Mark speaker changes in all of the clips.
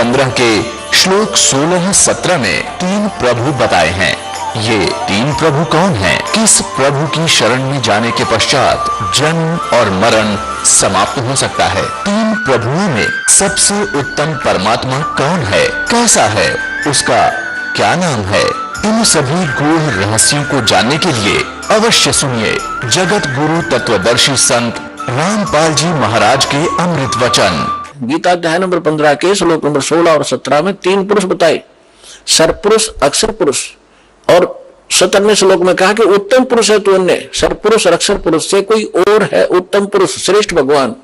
Speaker 1: 15 के श्लोक 16-17 में 3 प्रभु बताए हैं। ये 3 प्रभु कौन हैं? किस प्रभु की शरण में जाने के पश्चात जन्म और मरण समाप्त हो सकता है? 3 प्रभुओं में सबसे उत्तम परमात्मा कौन है? कैसा है? उसका क्या नाम है? इन सभी गूढ़ रहस्यों को जानने के लिए अवश्य सुनिए जगत गुरु तत्वदर्शी संत रामपाल जी महाराज के अमृत वचन।
Speaker 2: गीता अध्याय नंबर 15 के श्लोक नंबर 16 और 17 में 3 पुरुष बताए, सरपुरुष, अक्षर पुरुष, और 17वें श्लोक में कहा कि उत्तम पुरुष है तो अन्य सरपुरुष और अक्षर पुरुष से कोई और है उत्तम पुरुष, श्रेष्ठ भगवान,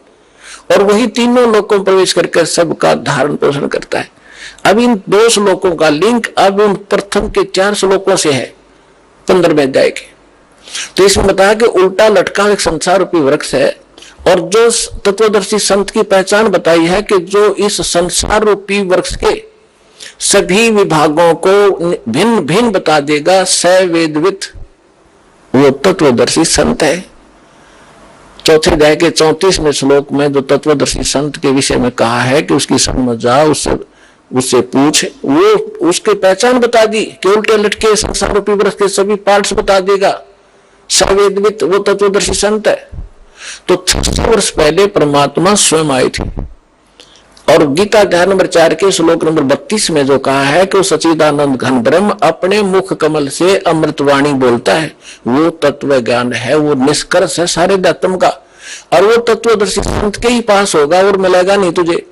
Speaker 2: और वही तीनों लोकों में प्रवेश करके सबका धारण पोषण करता है। अब इन 2 श्लोकों का लिंक अब उन प्रथम के 4 श्लोकों से है 15वें अध्याय के। तो इसमें बताया कि उल्टा लटका एक संसार रूपी वृक्ष है, और जो तत्वदर्शी संत की पहचान बताई है कि जो इस संसार रूपी वृक्ष के सभी विभागों को भिन्न भिन्न बता देगा, स वेदवित, वो तत्वदर्शी संत है। चौथे अध्याय के 34वें श्लोक में जो तत्वदर्शी संत के विषय में कहा है कि उसकी समझ जा, उससे पूछ, वो उसकी पहचान बता दी कि उल्टे लटके संसार रूपी वृक्ष के सभी पार्ट्स बता देगा, सवेदवित, वो तत्वदर्शी संत है। तो 600 वर्ष पहले परमात्मा स्वयं आए थे, और गीता अध्याय नंबर 4 के श्लोक नंबर 32 में जो कहा है कि वो सच्चिदानंद घन ब्रह्म अपने मुख कमल से अमृतवाणी बोलता है, वो तत्व ज्ञान है, वो निष्कर्ष है सारे अध्यात्म का, और वो तत्वदर्शी संत के ही पास होगा और मिलेगा नहीं तुझे।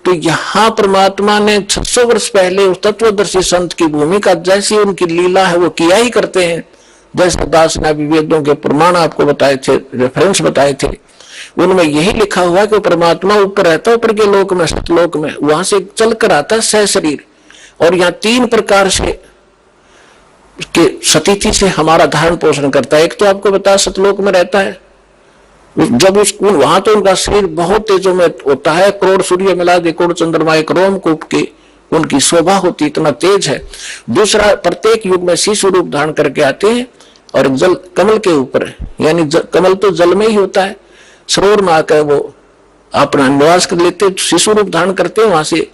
Speaker 2: तो यहाँ परमात्मा ने 600 वर्ष पहले उस तत्वदर्शी संत की भूमिका, जैसी उनकी लीला है वो किया ही करते हैं। जैसे दास ने अभी वेदों के प्रमाण आपको बताए थे, रेफरेंस बताए थे, उनमें यही लिखा हुआ कि परमात्मा ऊपर रहता है, ऊपर के लोक में, सतलोक में, वहां से चल कर आता है सह शरीर, और यहाँ 3 प्रकार से के सतिथि से हमारा धारण पोषण करता है। एक तो आपको बताया सतलोक में रहता है, जब उसको वहां तो उनका शरीर बहुत तेजों में होता है, करोड़ सूर्य मिला दे, करोड़ चंद्रमा एक रोमकूप की उनकी शोभा होती, इतना तेज है। दूसरा, प्रत्येक युग में शिशु रूप धारण करके आते हैं, और जल कमल के ऊपर, यानी कमल तो जल में ही होता है, सरोवर में आकर वो अपना निवास कर लेते, शिशु रूप धारण करते हैं, वहां से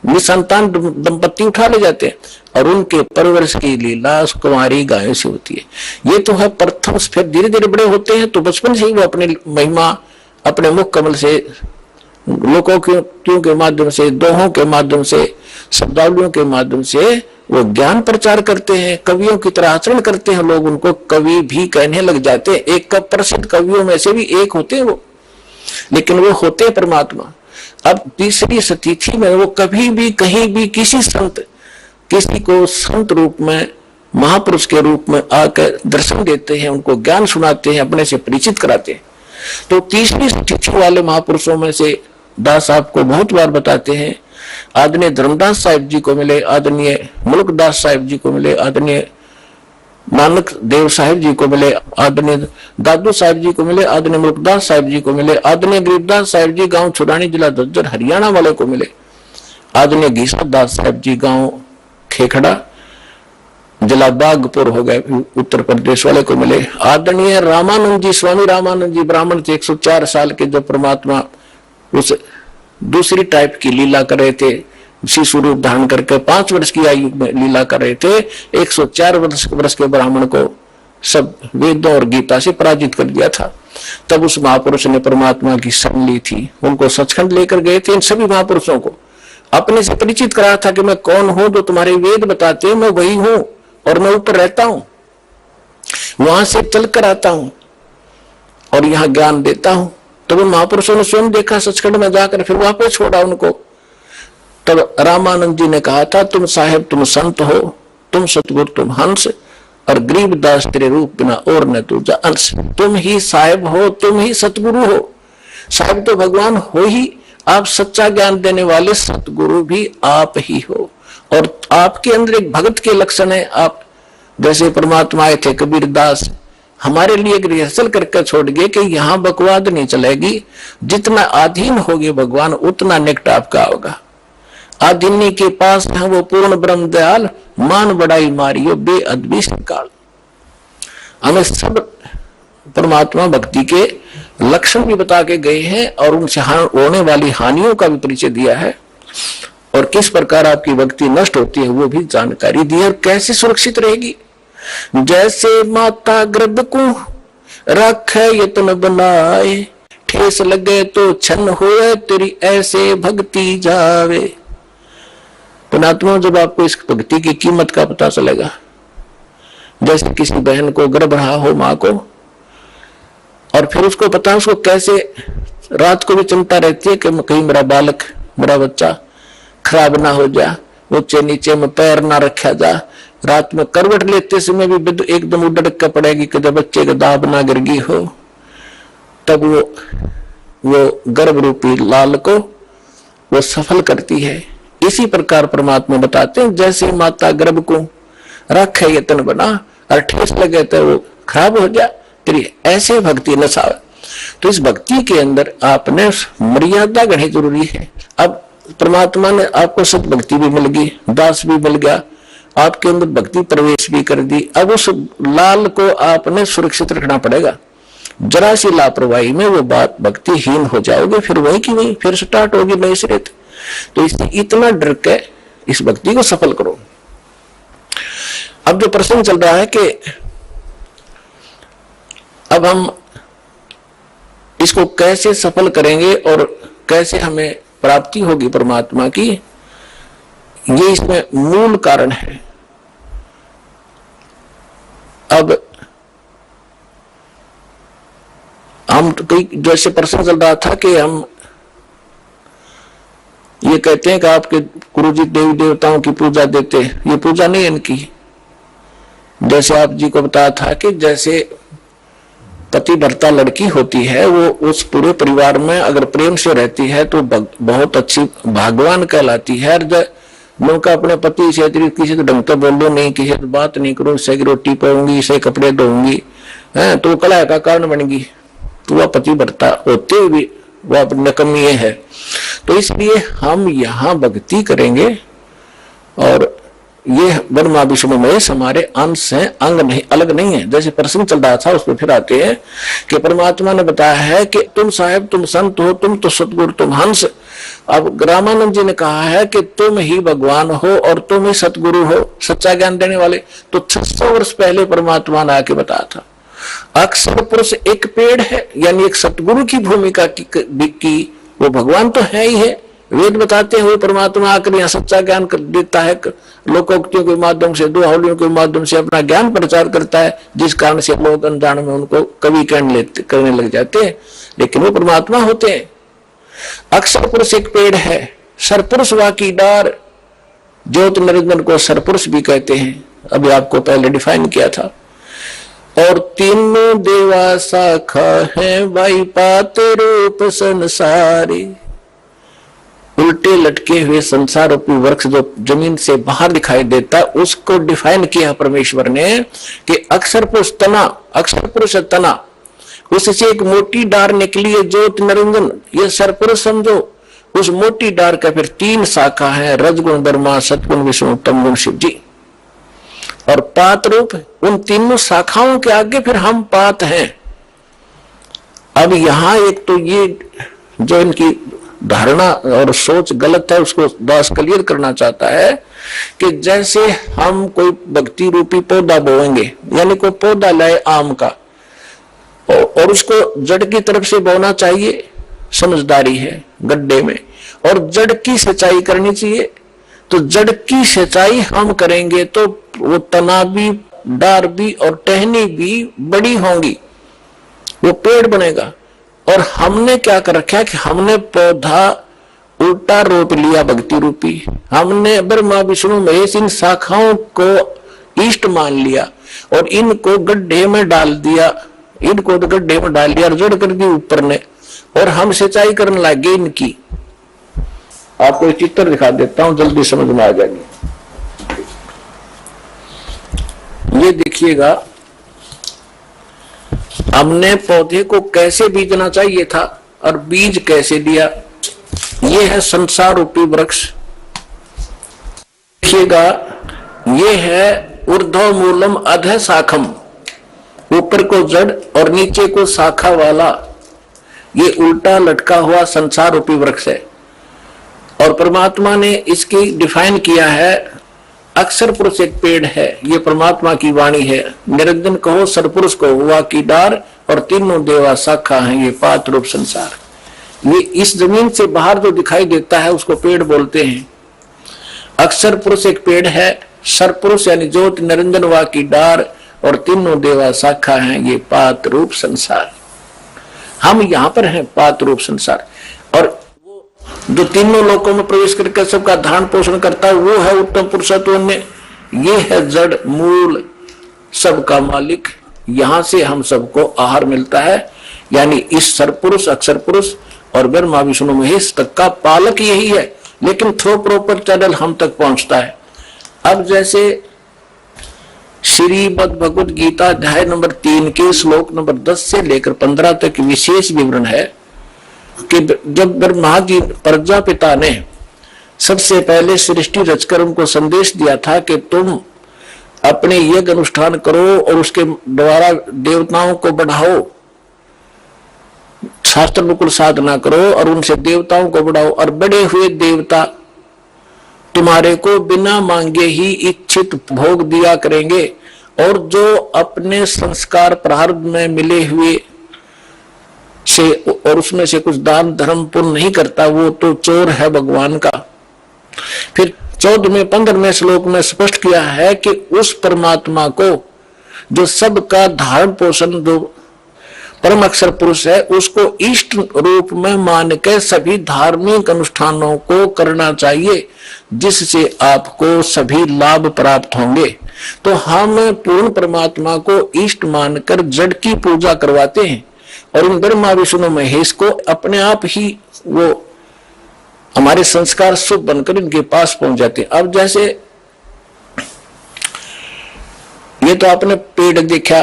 Speaker 2: निसंतान दंपत्ति उठा ले जाते हैं, और उनके परवरिश की लीला कुमारी गायों से होती है। ये तो है प्रथम। फिर धीरे धीरे बड़े होते हैं तो बचपन से ही वो अपनी महिमा अपने मुख कमल से, लोकों के माध्यम से, दोहों के माध्यम से, शब्दावलियों के माध्यम से वो ज्ञान प्रचार करते हैं, कवियों की तरह आचरण करते हैं, लोग उनको कवि भी कहने लग जाते हैं। एक प्रसिद्ध कवियों में से भी एक होते हैं वो, लेकिन वो होते हैं परमात्मा। अब तीसरी सतिथि में वो कभी भी कहीं भी किसी को संत रूप में, महापुरुष के रूप में आकर दर्शन देते हैं, उनको ज्ञान सुनाते हैं, अपने से परिचित कराते हैं। तो तीसरी सतिथि वाले महापुरुषों में से दास आपको बहुत बार बताते हैं, आदरणीय धर्मदास साहिब जी को मिले, आदरणीय मुल्कदास साहिब जी को मिले, आदरणीय नानक देव साहिब जी को मिले, आदरणीय दादू साहिब जी को मिले, आदरणीय मुल्कदास साहिब जी को मिले, आदरणीय गरीबदास साहिब जी गांव छुड़ानी जिला झज्जर हरियाणा वाले को मिले, आदरणीय घीसा दास साहिब जी गांव खेखड़ा जिला बागपुर हो गए उत्तर प्रदेश वाले को मिले, आदरणीय रामानंद जी, स्वामी रामानंद जी ब्राह्मण थे, 104 साल के, जो परमात्मा उस दूसरी टाइप की लीला कर रहे थे, शिशु रूप धारण करके 5 वर्ष की आयु में लीला कर रहे थे। 104 वर्ष के ब्राह्मण को सब वेदों और गीता से पराजित कर दिया था। तब उस महापुरुष ने परमात्मा की शरण ली थी, उनको सचखंड लेकर गए थे। इन सभी महापुरुषों को अपने से परिचित कराया था कि मैं कौन हूं, जो तुम्हारे वेद बताते हैं, मैं वही हूं, और मैं ऊपर रहता हूं, वहां से चल कर आता हूं और यहां ज्ञान देता हूं। तब उन महापुरुषों ने स्वयं देखा सचखंड में जाकर, फिर वापस छोड़ा उनको। तब रामानंद जी ने कहा था, तुम साहेब, तुम संत हो, तुम सतगुरु, तुम हंस, और गरीबदास तेरे रूप बिना और न तुझा अंश। तुम ही साहेब हो, तुम ही सतगुरु हो। साहेब तो भगवान हो ही, आप सच्चा ज्ञान देने वाले सतगुरु भी आप ही हो, और आपके अंदर एक भगत के लक्षण है। आप जैसे परमात्मा आए थे, कबीरदास हमारे लिए रिहर्सल करके छोड़ गए कि यहाँ बकवाद नहीं चलेगी, जितना अधीन होगे भगवान उतना निकट आपका होगा। आधीनी के पास है वो पूर्ण ब्रह्म दयाल, मान बड़ाई मारियो बेअदबी काल। हमें सब परमात्मा भक्ति के लक्षण भी बता के गए हैं, और उनसे होने वाली हानियों का भी परिचय दिया है। और किस प्रकार आपकी भक्ति नष्ट होती है वो भी जानकारी दी है, और कैसे सुरक्षित रहेगी। जैसे माता गर्भ को रखे यत्न बनाए, ठेस लगे तो छन होए तेरी ऐसे भक्ति जावे। पुणात्मा, जब आपको इस भक्ति की कीमत का पता चलेगा, जैसे किसी बहन को गर्भ रहा हो माँ को, और फिर उसको पता उसको कैसे रात को भी चिंता रहती है कि कहीं मेरा बालक, मेरा बच्चा खराब ना हो जा, ऊंचे नीचे में पैर ना रखा जा, रात में करवट लेते समय भी एकदम उड़क के पड़ेगी कि जब बच्चे का दाब ना गिर गई हो, तब वो गर्भ रूपी लाल को वो सफल करती है। इसी प्रकार परमात्मा बताते हैं, जैसे माता गर्भ को रखे यत्न बना और ठेस लगे तो वो खराब हो जा, तेरी ऐसे भक्ति न सावे। तो इस भक्ति के अंदर आपने मर्यादा गढ़ी जरूरी है। अब परमात्मा ने आपको सत भक्ति भी मिल गई, दास भी मिल गया, आपके अंदर भक्ति प्रवेश भी कर दी। अब उस लाल को आपने सुरक्षित रखना पड़ेगा। जरा सी लापरवाही में वो बात भक्तिहीन हो जाओगे, फिर वही की वही फिर स्टार्ट होगी नए सिरे। तो इससे इतना डर के इस भक्ति को सफल करो। अब जो प्रश्न चल रहा है कि अब हम इसको कैसे सफल करेंगे और कैसे हमें प्राप्ति होगी परमात्मा की, ये इसमें मूल कारण है। अब हम तो कई जैसे प्रश्न चल रहा था कि हम ये कहते हैं कि आपके गुरुजी देवी देवताओं की पूजा देते, ये पूजा नहीं है इनकी। जैसे आप जी को बताया था कि जैसे पति भर्ता लड़की होती है, वो उस पूरे परिवार में अगर प्रेम से रहती है तो बहुत अच्छी भाग्यवान कहलाती है। नौका अपने पति से किसी तो ढंग तो बोलो नहीं, किसी तो बात नहीं करूं, इसे की रोटी पाऊंगी, इसे कपड़े धोऊंगी, है तो कलह का कारण बनेगी, तो वह पति भर्ता होते हुए भी वह नकमी है। तो इसलिए हम यहाँ भक्ति करेंगे और ये ब्रह्मा विष्णु महेश हमारे अंश हैं, अंग नहीं, अलग नहीं है। जैसे प्रश्न चल रहा था उस पर फिर आते हैं कि परमात्मा ने बताया है कि तुम साहेब, तुम संत हो, तुम तो सतगुरु, तुम हंस। अब रामानंद जी ने कहा है कि तुम ही भगवान हो और तुम ही सतगुरु हो, सच्चा ज्ञान देने वाले। तो 600 वर्ष पहले परमात्मा ने आके बताया था। अक्षर पुरुष एक पेड़ है, यानी एक सतगुरु की भूमिका की वो भगवान तो है ही है। वेद बताते हुए परमात्मा आकर यहाँ सच्चा ज्ञान देता है, लोकोक्तियों के माध्यम से, दोहावलियों के माध्यम से अपना ज्ञान प्रचार करता है, जिस कारण से लोग अनजान में उनको कवि करने लग जाते हैं, लेकिन वो परमात्मा होते हैं। अक्षर पुरुष एक पेड़ है, सरपुरुष वा की डार, ज्योत निरंजन को सरपुरुष भी कहते हैं, अभी आपको पहले डिफाइन किया था। और तीनों देवा शाखा है, भाई पाते रूप संसारी। उल्टे लटके हुए संसार रूपी वृक्ष जो जमीन से बाहर दिखाई देता है, उसको डिफाइन किया परमेश्वर ने कि अक्षर पुरुष तना, अक्षर पुरुष तना, उससे एक मोटी डार निकली है ज्योत निरंजन, ये सरपुरुष समझो। उस मोटी डार का फिर 3 शाखा है, रजगुण ब्रह्मा, सतगुण विष्णु, तमगुण शिव जी। और पात रूप, उन तीनों शाखाओं के आगे फिर हम पात हैं। अब यहां एक तो ये जो इनकी धारणा और सोच गलत है, उसको दास क्लियर करना चाहता है कि जैसे हम कोई भक्ति रूपी पौधा बोएंगे, यानी कोई पौधा लाए आम का और उसको जड़ की तरफ से बोना चाहिए, समझदारी है गड्ढे में, और जड़ की सिंचाई करनी चाहिए। तो जड़ की सिंचाई हम करेंगे तो वो तना भी, डार भी और टहनी भी बड़ी होंगी, वो पेड़ बनेगा। और हमने क्या कर रखा है कि हमने पौधा उल्टा रोप लिया भक्ति रूपी, हमने ब्रह्मा विष्णु महेश इन शाखाओं को इष्ट मान लिया और इनको गड्ढे में डाल दिया, इनको तो गड्ढे में डाल दिया और जड़ कर दी ऊपर ने, और हम सिंचाई करने लगे इनकी। आपको एक चित्र दिखा देता हूं, जल्दी समझ में आ जाएगी। ये देखिएगा, हमने पौधे को कैसे बीजना चाहिए था और बीज कैसे दिया। ये है संसार रूपी वृक्ष। देखिएगा, ये है ऊर्ध्व मूलम अधः शाखम, ऊपर को जड़ और नीचे को शाखा वाला ये उल्टा लटका हुआ संसार रूपी वृक्ष है। और परमात्मा ने इसकी डिफाइन किया है, अक्षर पुरुष एक पेड़ है, ये परमात्मा की वाणी है। निरंजन कहो सरपुरुष को हुआ की डार, और तीनों देवा शाखा है ये पात रूप संसार। ये इस जमीन से बाहर जो दिखाई देता है उसको पेड़ बोलते हैं। अक्षर पुरुष एक पेड़ है, सरपुरुष यानी ज्योत, निरंजन वा की डार, और तीनों देवा शाखा है ये पात रूप संसार। हम यहाँ पर हैं पात रूप संसार, और वो जो तीनों लोकों में प्रवेश करके सबका धारण पोषण करता है वो है उत्तम पुरुषत्व में। ये है जड़ मूल सबका मालिक, यहां से हम सबको आहार मिलता है। यानी इस सरपुरुष, अक्षर पुरुष और ब्रह्मा विष्णु महेश तक का पालक यही है, लेकिन थ्रो प्रॉपर चैनल हम तक पहुंचता है। अब जैसे श्रीमद् भगवद गीता अध्याय नंबर 3 के श्लोक नंबर 10 से लेकर 15 तक विशेष विवरण है कि जब ब्रह्मा जी प्रजापिता ने सबसे पहले सृष्टि रचकर उनको संदेश दिया था कि तुम अपने यज्ञ अनुष्ठान करो और उसके द्वारा देवताओं को बढ़ाओ, शास्त्र अनुकूल साधना करो और उनसे देवताओं को बढ़ाओ, और बड़े हुए देवता तुम्हारे को बिना मांगे ही इच्छित भोग दिया करेंगे, और जो अपने संस्कार प्रारब्ध में मिले हुए से और उसमें से कुछ दान धर्म पुण्य नहीं करता वो तो चोर है भगवान का। फिर 14वें 15वें श्लोक में स्पष्ट किया है कि उस परमात्मा को जो सबका धारण पोषण जो परम अक्षर पुरुष है उसको इष्ट रूप में मान के सभी धार्मिक अनुष्ठानों को करना चाहिए, जिससे आपको सभी लाभ प्राप्त होंगे। तो हम पूर्ण परमात्मा को इष्ट मानकर जड़ की पूजा करवाते हैं, और इन ब्रह्मा विष्णु महेश को अपने आप ही वो हमारे संस्कार शुभ बनकर इनके पास पहुंच जाते हैं। अब जैसे ये तो आपने पेड़ देखा,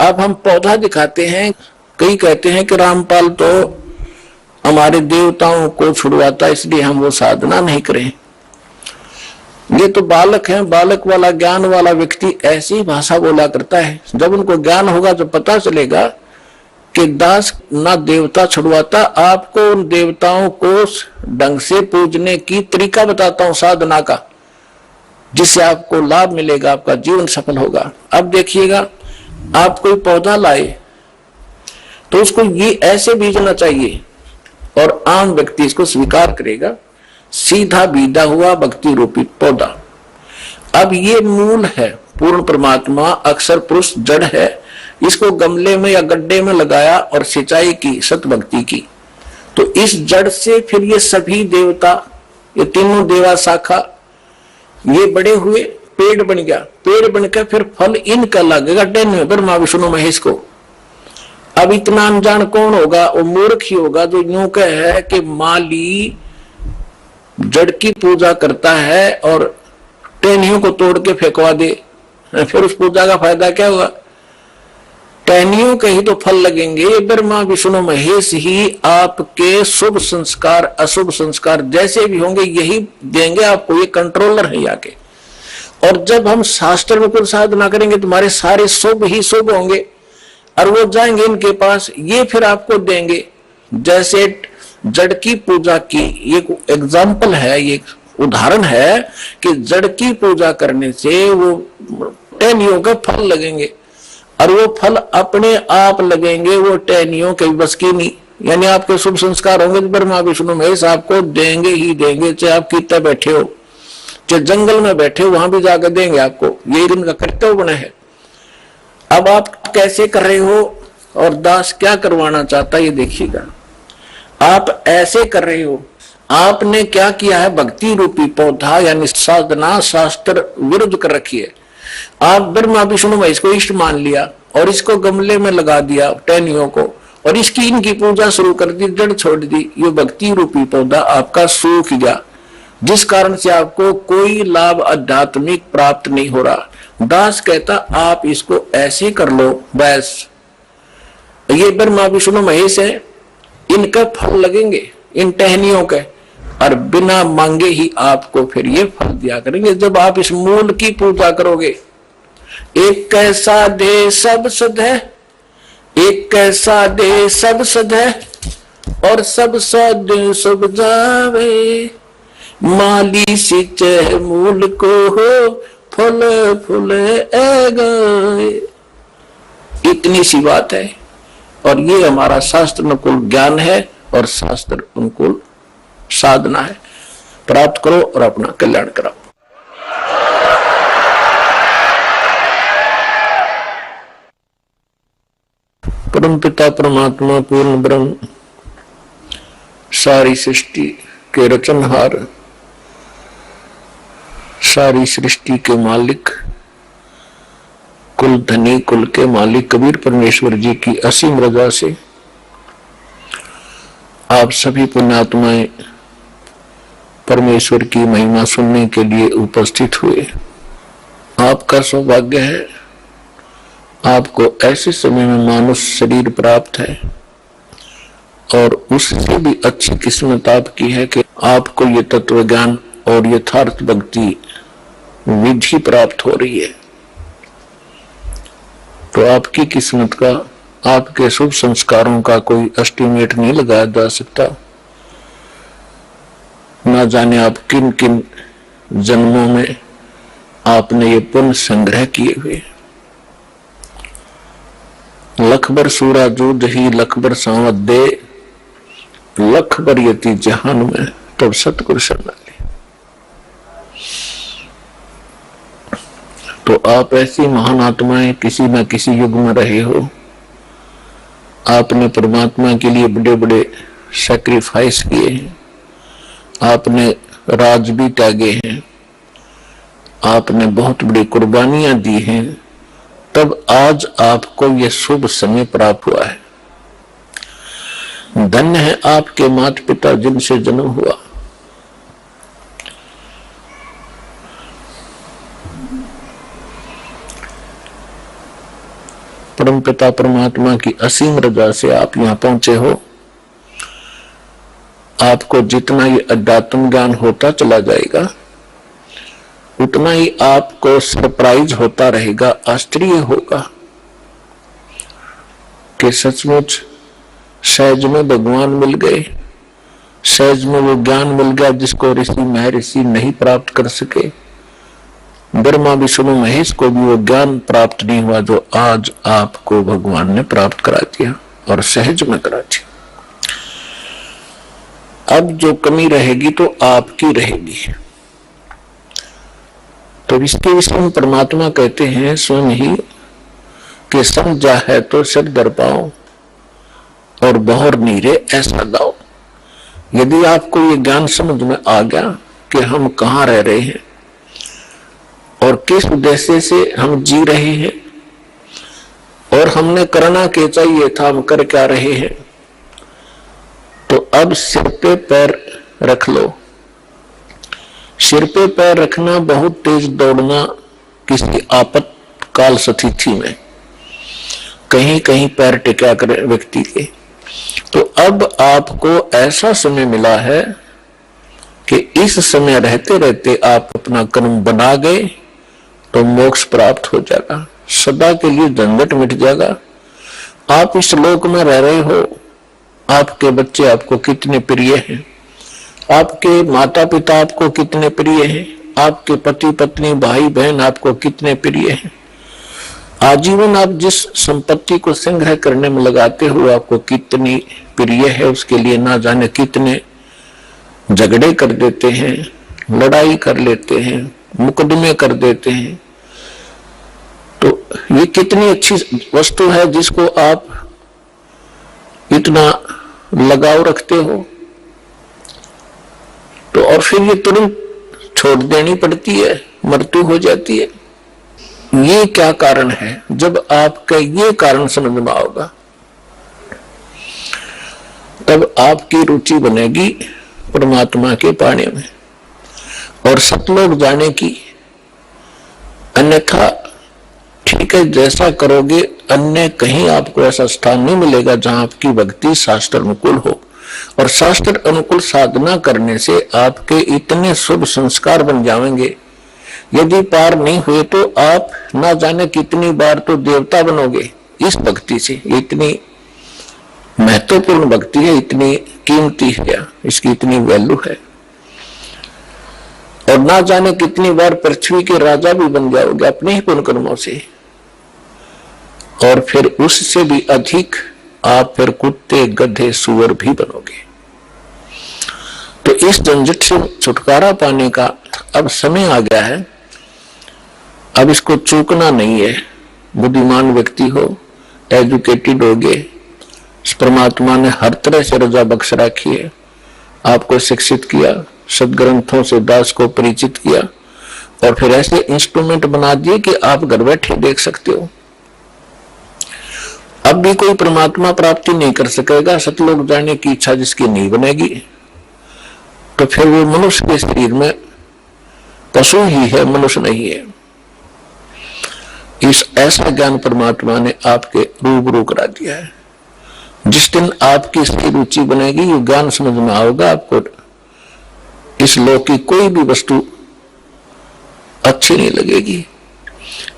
Speaker 2: अब हम पौधा दिखाते हैं। कई कहते हैं कि रामपाल तो हमारे देवताओं को छुड़वाता इसलिए हम वो साधना नहीं करें। ये तो बालक हैं, बालक वाला ज्ञान वाला व्यक्ति ऐसी भाषा बोला करता है। जब उनको ज्ञान होगा तो पता चलेगा कि दास ना देवता छुड़वाता, आपको उन देवताओं को ढंग से पूजने की तरीका बताता हूं साधना का, जिससे आपको लाभ मिलेगा, आपका जीवन सफल होगा। अब देखिएगा, आप कोई पौधा लाए तो उसको ये ऐसे बीजना चाहिए और आम व्यक्ति इसको स्वीकार करेगा। सीधा बीजा हुआ भक्ति रूपी पौधा। अब ये मूल है, पूर्ण परमात्मा अक्षर पुरुष जड़ है। इसको गमले में या गड्ढे में लगाया और सिंचाई की, सत भक्ति की, तो इस जड़ से फिर ये सभी देवता, ये तीनों देवा शाखा, ये बड़े हुए पेड़ बन गया। पेड़ बनकर फिर फल इनका लगेगा डेन ब्रह्मा विष्णु महेश को। अब इतना अनजान कौन होगा? वो मूर्ख ही होगा जो यूं कहे कि माली जड़ की पूजा करता है और टहनियों को तोड़ के फेंकवा दे, फिर उस पूजा का फायदा क्या होगा? टहनियों के ही तो फल लगेंगे। ये ब्रह्मा विष्णु महेश ही आपके शुभ संस्कार अशुभ संस्कार जैसे भी होंगे यही देंगे आपको। ये कंट्रोलर है यहाँ के। और जब हम शास्त्र में कुछ साधना करेंगे तुम्हारे सारे शुभ ही शुभ होंगे, और वो जाएंगे इनके पास, ये फिर आपको देंगे। जैसे जड़ की पूजा की एक एग्जाम्पल है, ये उदाहरण है कि जड़ की पूजा करने से वो टहनियों के फल लगेंगे, और वो फल अपने आप लगेंगे, वो टहनियों के बस की नहीं। यानी आपके शुभ संस्कार होंगे तो ब्रह्मा विष्णु महेश आपको देंगे ही देंगे, चाहे आप कितना बैठे हो, चाहे जंगल में बैठे हो, वहां भी जाकर देंगे आपको। यही इनका कर्तव्य बना है। अब आप कैसे कर रहे हो और दास क्या करवाना चाहता है ये देखिएगा। आप ऐसे कर रहे हो, आपने क्या किया है? भक्ति रूपी पौधा यानी साधना शास्त्र विरुद्ध कर रखी है। आप ब्रह्मा विष्णु महेश को इष्ट मान लिया और इसको गमले में लगा दिया टहनियों को, और इसकी इनकी पूजा शुरू कर दी, जड़ छोड़ दी। ये भक्ति रूपी पौधा आपका सूख गया, जिस कारण से आपको कोई लाभ आध्यात्मिक प्राप्त नहीं हो रहा। दास कहता आप इसको ऐसे कर लो, बस ये ब्रह्मा विष्णु महेश है, इनका फल लगेंगे इन टहनियों के, और बिना मांगे ही आपको फिर ये फल दिया करेंगे जब आप इस मूल की पूजा करोगे। एक कैसा दे सब सद है, एक कैसा दे सब सद है, और सब सद सब जावे। माली सिंचे मूल को हो, फल फूल गाय। इतनी सी बात है, और ये हमारा शास्त्र अनुकूल ज्ञान है और शास्त्र अनुकूल साधना है। प्राप्त करो और अपना कल्याण कराओ। परम पिता परमात्मा पूर्ण ब्रह्म, सारी सृष्टि के रचनहार, सारी सृष्टि के मालिक, कुल धनी कुल के मालिक कबीर परमेश्वर जी की असीम रजा से आप सभी पुण्यात्माएं परमेश्वर की महिमा सुनने के लिए उपस्थित हुए। आपका सौभाग्य है, आपको ऐसे समय में मानुष शरीर प्राप्त है, और उससे भी अच्छी किस्मत आपकी है कि आपको ये तत्व ज्ञान और यथार्थ भक्ति विधि प्राप्त हो रही है। तो आपकी किस्मत का, आपके शुभ संस्कारों का कोई एस्टिमेट नहीं लगाया जा सकता। ना जाने आप किन किन जन्मों में आपने ये पुण्य संग्रह किए हुए। लखबर सूरा जूद ही लखबर सांवत दे, लखबर यति जहान में तब सतगुरु शरणाले। तो आप ऐसी महान आत्माएं किसी न किसी युग में रहे हो। आपने परमात्मा के लिए बड़े बड़े सैक्रिफाइस किए हैं, आपने राज भी त्यागे हैं, आपने बहुत बड़ी कुर्बानियां दी हैं, तब आज आपको यह शुभ समय प्राप्त हुआ है। धन्य है आपके माता पिता जिनसे जन्म हुआ। परम पिता परमात्मा की असीम रजा से आप यहां पहुंचे हो। आपको जितना ये अध्यात्म ज्ञान होता चला जाएगा, उतना ही आपको सरप्राइज होता रहेगा, आश्चर्य होगा कि सचमुच सहज में भगवान मिल गए, सहज में वो ज्ञान मिल गया जिसको ऋषि महर्षि नहीं प्राप्त कर सके। ब्रह्मा विष्णु महेश को भी वो ज्ञान प्राप्त नहीं हुआ जो आज आपको भगवान ने प्राप्त करा दिया, और सहज में करा दिया। अब जो कमी रहेगी तो आपकी रहेगी। तो इसके विषय में परमात्मा कहते हैं स्वयं ही कि समझा है तो सिर दर पाओ और बहुर नीरे ऐसा गाओ। यदि आपको ये ज्ञान समझ में आ गया कि हम कहाँ रह रहे हैं और किस उद्देश्य से हम जी रहे हैं और हमने करना क्या चाहिए था, हम कर क्या रहे हैं, तो अब सिर पे पैर रख लो। सिर पे पैर रखना, बहुत तेज दौड़ना किसी आपातकाल स्थिति में, कहीं कहीं पैर टिका करे व्यक्ति के। तो अब आपको ऐसा समय मिला है कि इस समय रहते रहते आप अपना कर्म बना गए तो मोक्ष प्राप्त हो जाएगा, सदा के लिए झंझट मिट जाएगा। आप इस लोक में रह रहे हो, आपके बच्चे आपको कितने प्रिय हैं, आपके माता पिता आपको कितने प्रिय हैं, आपके पति पत्नी भाई बहन आपको कितने प्रिय हैं। आजीवन आप जिस संपत्ति को संग्रह करने में लगाते हो आपको कितनी प्रिय है, उसके लिए ना जाने कितने झगड़े कर देते हैं, लड़ाई कर लेते हैं, मुकदमे कर देते हैं। तो ये कितनी अच्छी वस्तु है जिसको आप इतना लगाव रखते हो, तो और फिर ये तुरंत छोड़ देनी पड़ती है, मृत्यु हो जाती है। ये क्या कारण है? जब आपका ये कारण समझ में आओगा तब आपकी रुचि बनेगी परमात्मा के पाने में और सतलोक जाने की। अन्यथा ठीक है, जैसा करोगे अन्य कहीं आपको ऐसा स्थान नहीं मिलेगा जहां आपकी भक्ति शास्त्र अनुकूल हो। और शास्त्र अनुकूल साधना करने से आपके इतने शुभ संस्कार बन जाएंगे, यदि पार नहीं हुए तो आप ना जाने कितनी बार तो देवता बनोगे इस भक्ति से। इतनी महत्वपूर्ण भक्ति है, इतनी कीमती है, इसकी इतनी वैल्यू है। और ना जाने कितनी बार पृथ्वी के राजा भी बन जाओगे अपने ही पुण्य कर्मों से, और फिर उससे भी अधिक आप फिर कुत्ते गधे सुअर भी बनोगे। तो इस झंझट से छुटकारा पाने का अब समय आ गया है। अब इसको चूकना नहीं है। बुद्धिमान व्यक्ति हो, एजुकेटेड होगे, परमात्मा ने हर तरह से रजा बख्श रखी है, आपको शिक्षित किया, सदग्रंथों से दास को परिचित किया, और फिर ऐसे इंस्ट्रूमेंट बना दिए कि आप घर बैठे देख सकते हो। अब भी कोई परमात्मा प्राप्ति नहीं कर सकेगा, सतलोक जाने की इच्छा जिसकी नहीं बनेगी, तो फिर वो मनुष्य के शरीर में पशु ही है, मनुष्य नहीं है। इस ऐसा ज्ञान परमात्मा ने आपके रूबरू करा दिया है। जिस दिन आपकी सही रुचि बनेगी, ये ज्ञान समझ में आओगा, आपको इस लोक की कोई भी वस्तु अच्छी नहीं लगेगी।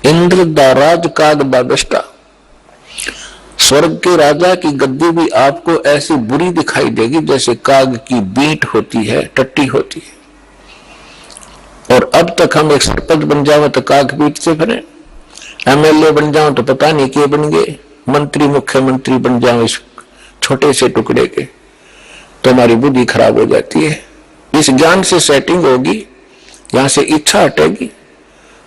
Speaker 2: इंद्र दा राज काग दा बेष्टा, स्वर्ग के राजा की गद्दी भी आपको ऐसी बुरी दिखाई देगी जैसे काग की बीट होती है, टट्टी होती है। और अब तक हम एक सरपंच बन जाओ तो काग बीट से फिरे, एमएलए बन जाओ तो पता नहीं क्या बन गए, मंत्री मुख्यमंत्री बन जाओ इस छोटे से टुकड़े के, तो हमारी बुद्धि खराब हो जाती है। इस ज्ञान से सेटिंग होगी, यहां से इच्छा हटेगी।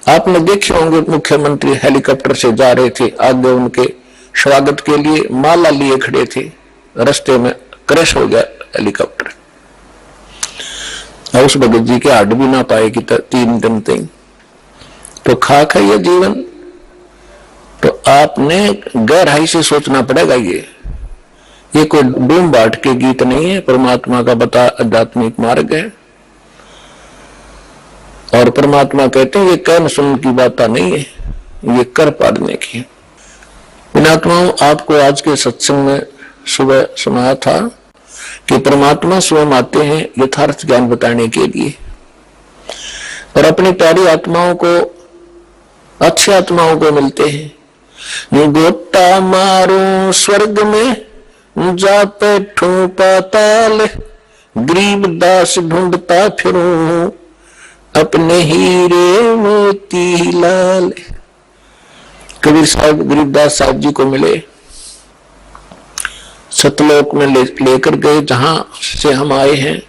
Speaker 2: आपने देखे होंगे मुख्यमंत्री हेलीकॉप्टर से जा रहे थे, आगे उनके स्वागत के लिए माला लिए खड़े थे, रास्ते में क्रैश हो गया हेलीकॉप्टर, और उस भगत जी के हड्ड भी ना पाए कि 3 दिन तक। तो खाक है ये जीवन। तो आपने गहराई से सोचना पड़ेगा। ये कोई डूम बाट के गीत नहीं है, परमात्मा का बता आध्यात्मिक मार्ग है। और परमात्मा कहते हैं ये कहन सुन की बात नहीं है, ये कर पाड़ने की। पुण्यात्माओं, आपको आज के सत्संग में सुबह सुनाया था कि परमात्मा स्वयं आते हैं यथार्थ ज्ञान बताने के लिए, और अपनी प्यारी आत्माओं को, अच्छी आत्माओं को मिलते हैं। गोता मारो स्वर्ग में जा बैठूं पाताल, गरीब दास ढूंढता फिरूं अपने हीरे मोती लाल। कबीर साहब गरीबदास साहब जी को मिले, सतलोक में लेकर गए, जहां से हम आए हैं,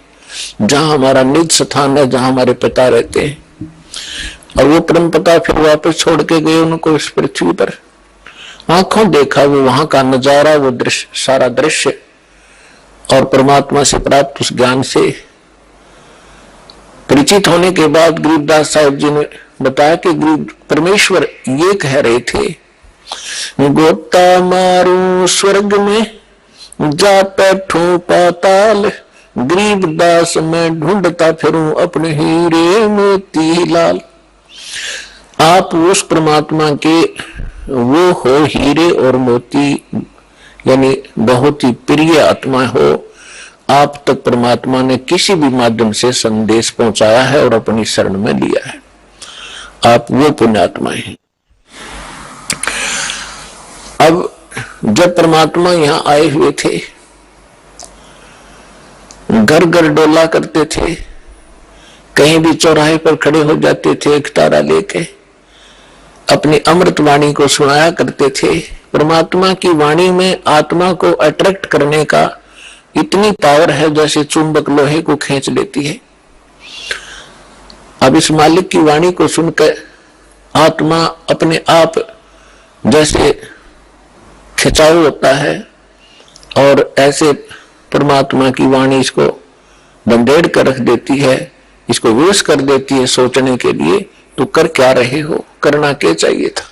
Speaker 2: जहां हमारा निज स्थान है, जहां हमारे पिता रहते हैं। और वो परम पिता फिर वापस छोड़ के गए उनको इस पृथ्वी पर। आंखों देखा वो वहां का नजारा, वो दृश्य, सारा दृश्य, और परमात्मा से प्राप्त उस ज्ञान से परिचित होने के बाद गरीबदास साहब जी ने बताया कि परमेश्वर ये कह रहे थे, गोता मारू स्वर्ग में जा बैठूं पाताल, गरीबदास मैं ढूंढता फिरूं अपने हीरे मोती लाल। आप उस परमात्मा के वो हो हीरे और मोती, यानी बहुत ही प्रिय आत्मा हो। आप तक परमात्मा ने किसी भी माध्यम से संदेश पहुंचाया है और अपनी शरण में लिया है। आप वो पुण्यात्मा हैं। अब जब परमात्मा यहां आए हुए थे, घर घर डोला करते थे, कहीं भी चौराहे पर खड़े हो जाते थे, एक तारा लेके अपनी अमृत वाणी को सुनाया करते थे। परमात्मा की वाणी में आत्मा को अट्रैक्ट करने का इतनी पावर है जैसे चुंबक लोहे को खींच लेती है। अब इस मालिक की वाणी को सुनकर आत्मा अपने आप जैसे खिंचाव होता है, और ऐसे परमात्मा की वाणी इसको बंधेड़ कर रख देती है, इसको विवश कर देती है सोचने के लिए। तो कर क्या रहे हो, करना क्या चाहिए था।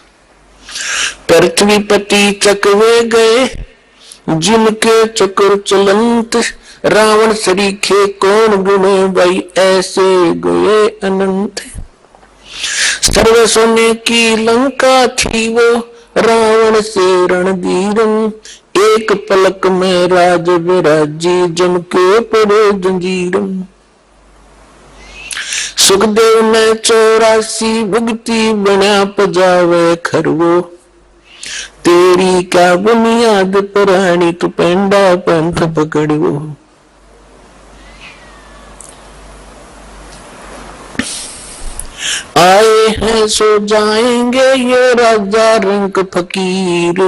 Speaker 2: पृथ्वीपति चकवे गए जिनके चक्र चलंत, रावण सरीखे कौन गुणे भाई ऐसे गए अनंत। सर्व सोने की लंका थी वो रावण से रणधीरम, एक पलक में राज विराजी जम के पड़े जंजीरम। सुखदेव ने 84 भुगती बना पजावे खरवो, तेरी क्या बुनियाद पुरानी तू पेंडा पंथ पकड़ो। आए हैं सो जाएंगे ये राजा रंग फकीर,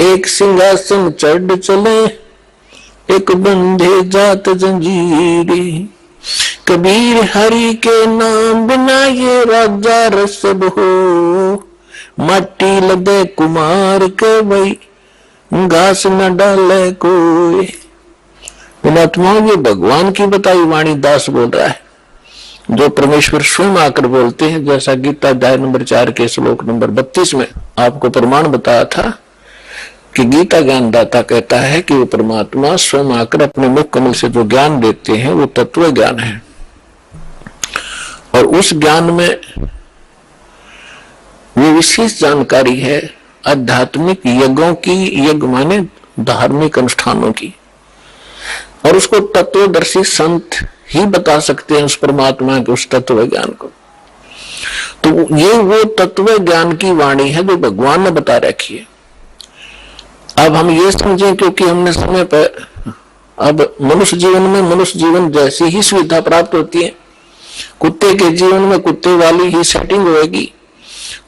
Speaker 2: एक सिंहासन चढ़ चले एक बंधे जात जंजीरे, कबीर हरि के नाम बिना ये राजा रसब हो, माटी लदे कुमार के भाई घास न डाले कोई। पुणात्माओं, ये भगवान की बताई वाणी दास बोल रहा है, जो परमेश्वर स्वयं आकर बोलते हैं। जैसा गीता अध्याय नंबर 4 के श्लोक नंबर 32 में आपको प्रमाण बताया था कि गीता ज्ञानदाता कहता है कि वो परमात्मा स्वयं आकर अपने मुख कमल से जो ज्ञान देते हैं वो तत्व ज्ञान है, और उस ज्ञान में वो विशेष जानकारी है आध्यात्मिक यज्ञों की, यज्ञ माने धार्मिक अनुष्ठानों की, और उसको तत्वदर्शी संत ही बता सकते हैं उस परमात्मा के उस तत्व ज्ञान को। तो ये वो तत्व ज्ञान की वाणी है जो भगवान ने बता रखी है। अब हम ये समझें, क्योंकि हमने समय पर अब मनुष्य जीवन में मनुष्य जीवन जैसी ही सुविधा प्राप्त होती है, कुत्ते के जीवन में कुत्ते वाली ही सेटिंग होगी,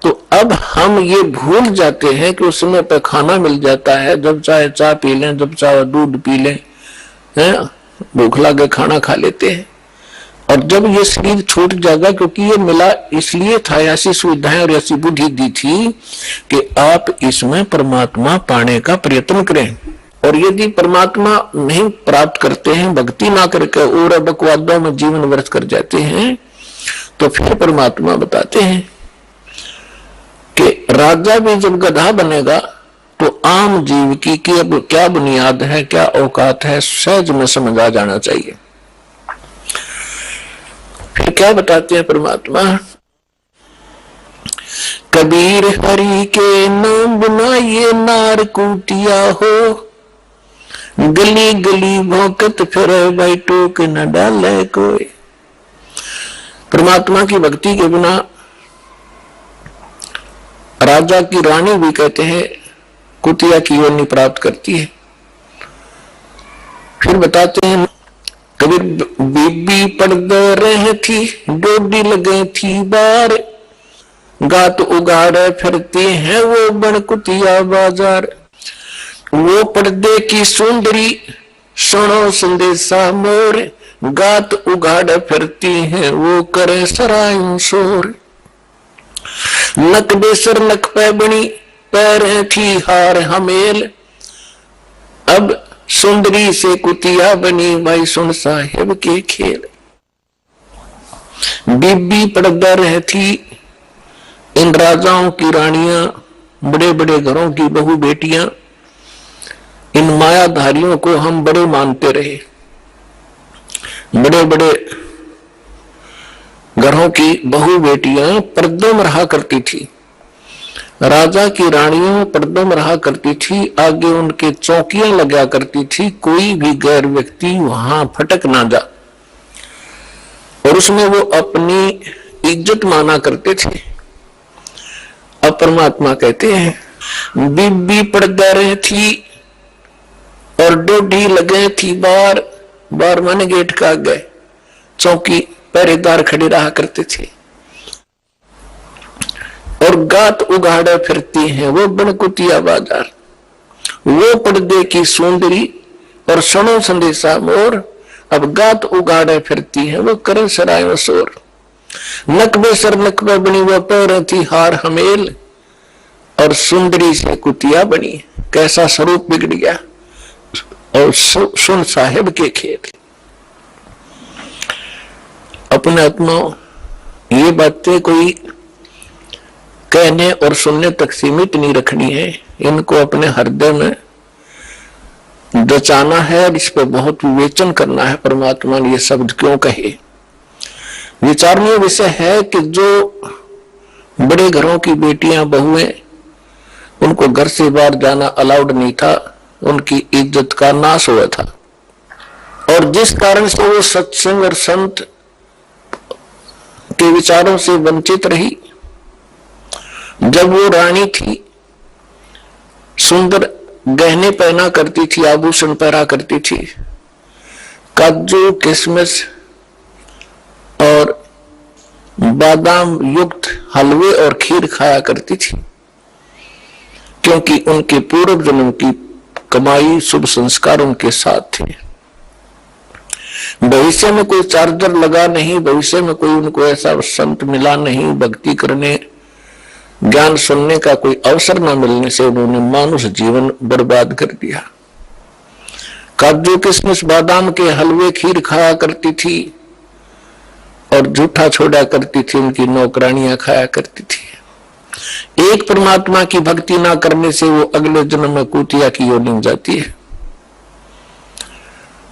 Speaker 2: तो अब हम ये भूल जाते हैं कि उस समय पर खाना मिल जाता है, जब चाहे चाय पी लें, जब चाहे दूध पी लें, भूख लगे खाना खा लेते हैं, और जब ये शरीर छूट जाएगा, क्योंकि ये मिला इसलिए था, ऐसी सुविधाएं और ऐसी बुद्धि दी थी कि आप इसमें परमात्मा पाने का प्रयत्न करें। और यदि परमात्मा नहीं प्राप्त करते हैं, भक्ति ना करके और बकवादों में जीवन व्यर्थ कर जाते हैं, तो फिर परमात्मा बताते हैं कि राजा भी जब गधा बनेगा तो आम जीव की अब क्या बुनियाद है, क्या औकात है, सहज में समझ आ जाना चाहिए। फिर क्या बताते हैं परमात्मा, कबीर हरि के नाम बिना ये नार कुटिया हो, गली गली भौंकत फिरे भाई टोक न डाले कोई। परमात्मा की भक्ति के बिना राजा की रानी भी कहते हैं कुतिया की योनि प्राप्त करती है। फिर बताते हैं, कबीर बीबी पर्दे रहे थी, डोडी लगे थी बार, गात उगाड़े फिरती हैं वो बन कुतिया बाजार, वो पर्दे की सुंदरी सुनो संदेशा मोर, गात उगाड़े फिरती हैं वो करे सरायों शोर, नक बेसर नक पे बनी पैर थी हार हमेल, अब सुंदरी से कुतिया बनी भाई सुन साहेब के खेल। बीबी पर्दा रहती, इन राजाओं की रानियां, बड़े बड़े घरों की बहु बेटियां, इन मायाधारियों को हम बड़े मानते रहे, बड़े बड़े घरों की बहु बेटियां पर्दों में रहा करती थी, राजा की रानियां पर्दों में रहा करती थी, आगे उनके चौकियां लगा करती थी, कोई भी गैर व्यक्ति वहां फटक ना जा, और उसमें वो अपनी इज्जत माना करते थे। अब परमात्मा कहते हैं, बीबी पर्दा रही थी और डोडी लगे थी बार, बार माने गेट का गए, चौकी पहरेदार खड़े रहा करते थे, और गात उगाड़े फिरती हैं वो बनकुतिया बाजार, वो पर्दे की सुंदरी और सुनो संदेशा मोर, अब गात उगाड़े फिरती हैं वो करे सरायों शोर, नकबे सर नकबे बनी वो पैर थी हार हमेल, और सुंदरी से कुतिया बनी, कैसा स्वरूप बिगड़ गया, और सुन साहेब के खेल। अपने आत्मा ये बातें कोई कहने और सुनने तक सीमित नहीं रखनी है, इनको अपने हृदय में दचाना है और इस पर बहुत विवेचन करना है। परमात्मा ने ये शब्द क्यों कहे, विचारणीय विषय है कि जो बड़े घरों की बेटियां बहुएं, उनको घर से बाहर जाना अलाउड नहीं था, उनकी इज्जत का नाश हुआ था, और जिस कारण से वो सत्संग और संत के विचारों से वंचित रही। जब वो रानी थी, सुंदर गहने पहना करती थी, आभूषण पहना करती थी, काजू किशमिश और बादाम युक्त हलवे और खीर खाया करती थी, क्योंकि उनके पूर्व जन्म की कमाई शुभ संस्कार उनके साथ थे। भविष्य में कोई चार्जर लगा नहीं, भविष्य में कोई उनको ऐसा संत मिला नहीं, भक्ति करने ज्ञान सुनने का कोई अवसर न मिलने से उन्होंने मानुष जीवन बर्बाद कर दिया। काजू किशमिश बादाम के हलवे खीर खाया करती थी और झूठा छोड़ा करती थी, उनकी नौकरानियां खाया करती थी। एक परमात्मा की भक्ति ना करने से वो अगले जन्म में कुतिया की योनि में जाती है।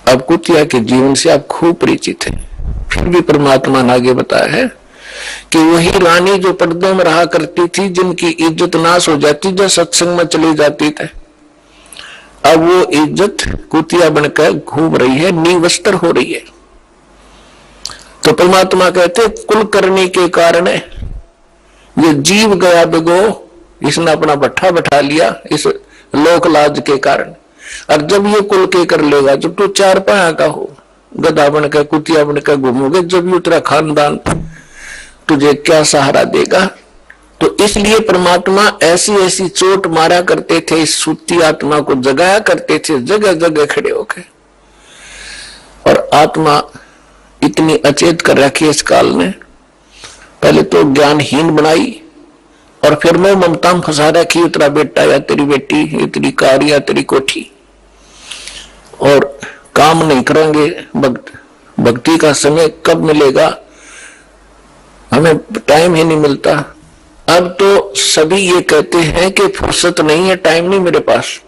Speaker 2: अब कुतिया के जीवन से आप खूब परिचित हैं, फिर भी परमात्मा ने आगे बताया है कि वही रानी जो पर्दों में रहा करती थी, जिनकी इज्जत नाश हो जाती जब सत्संग में चली जाती थी, अब वो इज्जत कुतिया बनकर घूम रही है, निवस्त्र हो रही है। तो परमात्मा कहते कुल करने के कारण ये जीव गया बिगो, इसने अपना भट्ठा बैठा लिया इस लोक लाज के कारण। और जब ये कुल के कर लेगा, जब तू चार पाया का हो, गधा बनकर कुतिया बनकर घूमोगे, जब ये तेरा खानदान तुझे क्या सहारा देगा। तो इसलिए परमात्मा ऐसी ऐसी चोट मारा करते थे, इस सूती आत्मा को जगाया करते थे जगह जगह खड़े होकर। और आत्मा इतनी अचेत कर रखी है इस काल ने, पहले तो ज्ञानहीन बनाई और फिर मैं ममता में फंसा रखी, तेरा बेटा या तेरी बेटी, ये तेरी कार या तेरी कोठी, और काम नहीं करेंगे। भक्ति का समय कब मिलेगा, हमें टाइम ही नहीं मिलता। अब तो सभी ये कहते हैं कि फुर्सत नहीं है, टाइम नहीं मेरे पास।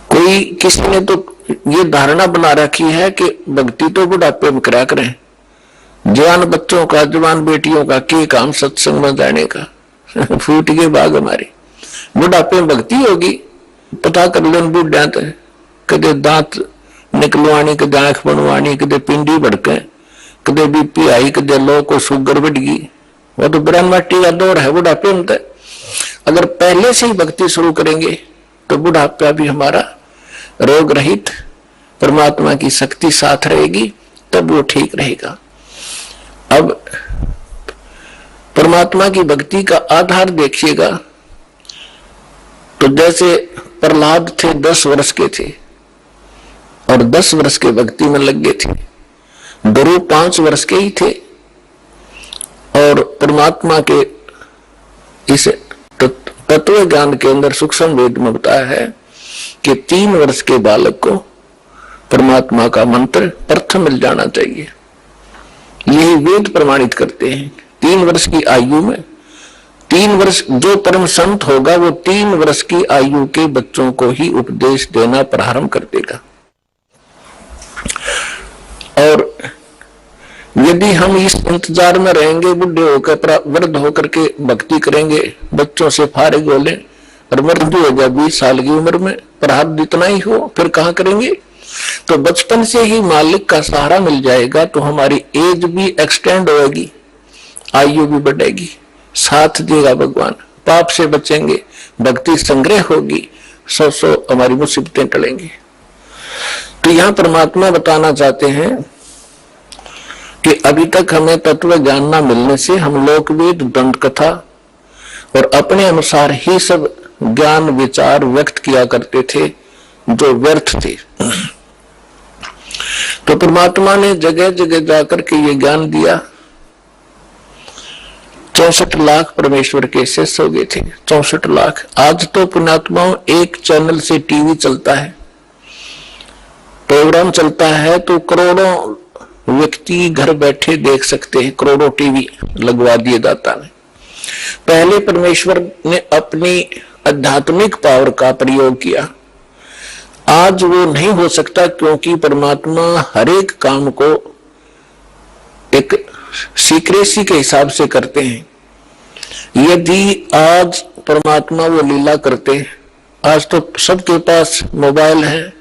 Speaker 2: कोई किसी ने तो ये धारणा बना रखी है कि भक्ति तो बुढ़ापे में करा करें, जवान बच्चों का, जवान बेटियों का के काम सत्संग में जाने का। फूट गए बाग हमारे, बुढ़ापे में भक्ति होगी, पता कर लो बुढ़ा तो कदे दांत निकलवानी, कदे आंख बनवानी, कदे पिंडी भड़के, कदे बीपी आई, कदे लो को शुगर बढ़ गई। वो तो ब्रह्म माटी का दौर है बुढ़ापे में। अगर पहले से ही भक्ति शुरू करेंगे तो बुढ़ापा भी हमारा रोग रहित, परमात्मा की शक्ति साथ रहेगी, तब वो ठीक रहेगा। अब परमात्मा की भक्ति का आधार देखिएगा तो जैसे प्रहलाद थे 10 वर्ष के थे और 10 वर्ष के भक्ति में लग गए थे। ध्रुव 5 वर्ष के ही थे और परमात्मा के इस तत्व ज्ञान के अंदर सूक्ष्म वेद में बताया है कि 3 वर्ष के बालक को परमात्मा का मंत्र प्रथम मिल जाना चाहिए। यही वेद प्रमाणित करते हैं। 3 वर्ष की आयु में 3 वर्ष जो परम संत होगा वो 3 वर्ष की आयु के बच्चों को ही उपदेश देना प्रारंभ कर देगा। और यदि हम इस इंतजार में रहेंगे, बुढ़े होकर वृद्ध होकर के भक्ति करेंगे, बच्चों से फारिग हो ले और मृत्यु हो जाए 20 साल की उम्र में, प्रारब्ध इतना ही हो, फिर कहां करेंगे। तो बचपन से ही मालिक का सहारा मिल जाएगा तो हमारी एज भी एक्सटेंड होगी, आयु भी बढ़ेगी, साथ देगा भगवान, पाप से बचेंगे, भक्ति संग्रह होगी, 100 हमारी मुसीबतें टलेंगी। तो यहां परमात्मा बताना चाहते हैं कि अभी तक हमें तत्व ज्ञान न मिलने से हम लोकवेद, दंड कथा और अपने अनुसार ही सब ज्ञान विचार व्यक्त किया करते थे जो व्यर्थ थे। तो परमात्मा ने जगह जगह जाकर के ये ज्ञान दिया। 64 लाख परमेश्वर के शिष्य हो गए थे, 64 लाख। आज तो पुण्यात्माओं एक चैनल से टीवी चलता है, प्रोग्राम चलता है तो करोड़ों व्यक्ति घर बैठे देख सकते हैं, करोड़ों टीवी लगवा दिए दाता ने। पहले परमेश्वर ने अपनी आध्यात्मिक पावर का प्रयोग किया, आज वो नहीं हो सकता क्योंकि परमात्मा हर एक काम को एक सीक्रेसी के हिसाब से करते हैं। यदि आज परमात्मा वो लीला करते, आज तो सबके पास मोबाइल है,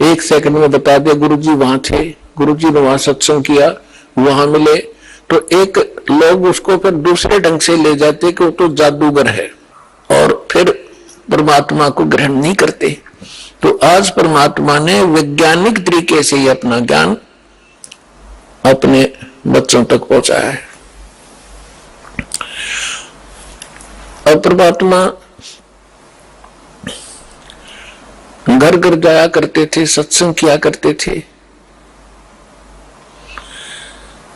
Speaker 2: 1 सेकंड में बता दे गुरुजी वहां थे, गुरुजी ने वहां सत्संग किया, वहां मिले, तो एक लोग उसको फिर दूसरे ढंग से ले जाते कि वो तो जादूगर है और फिर परमात्मा को ग्रहण नहीं करते। तो आज परमात्मा ने वैज्ञानिक तरीके से ही अपना ज्ञान अपने बच्चों तक पहुंचाया है। और परमात्मा घर घर जाया करते थे, सत्संग किया करते थे,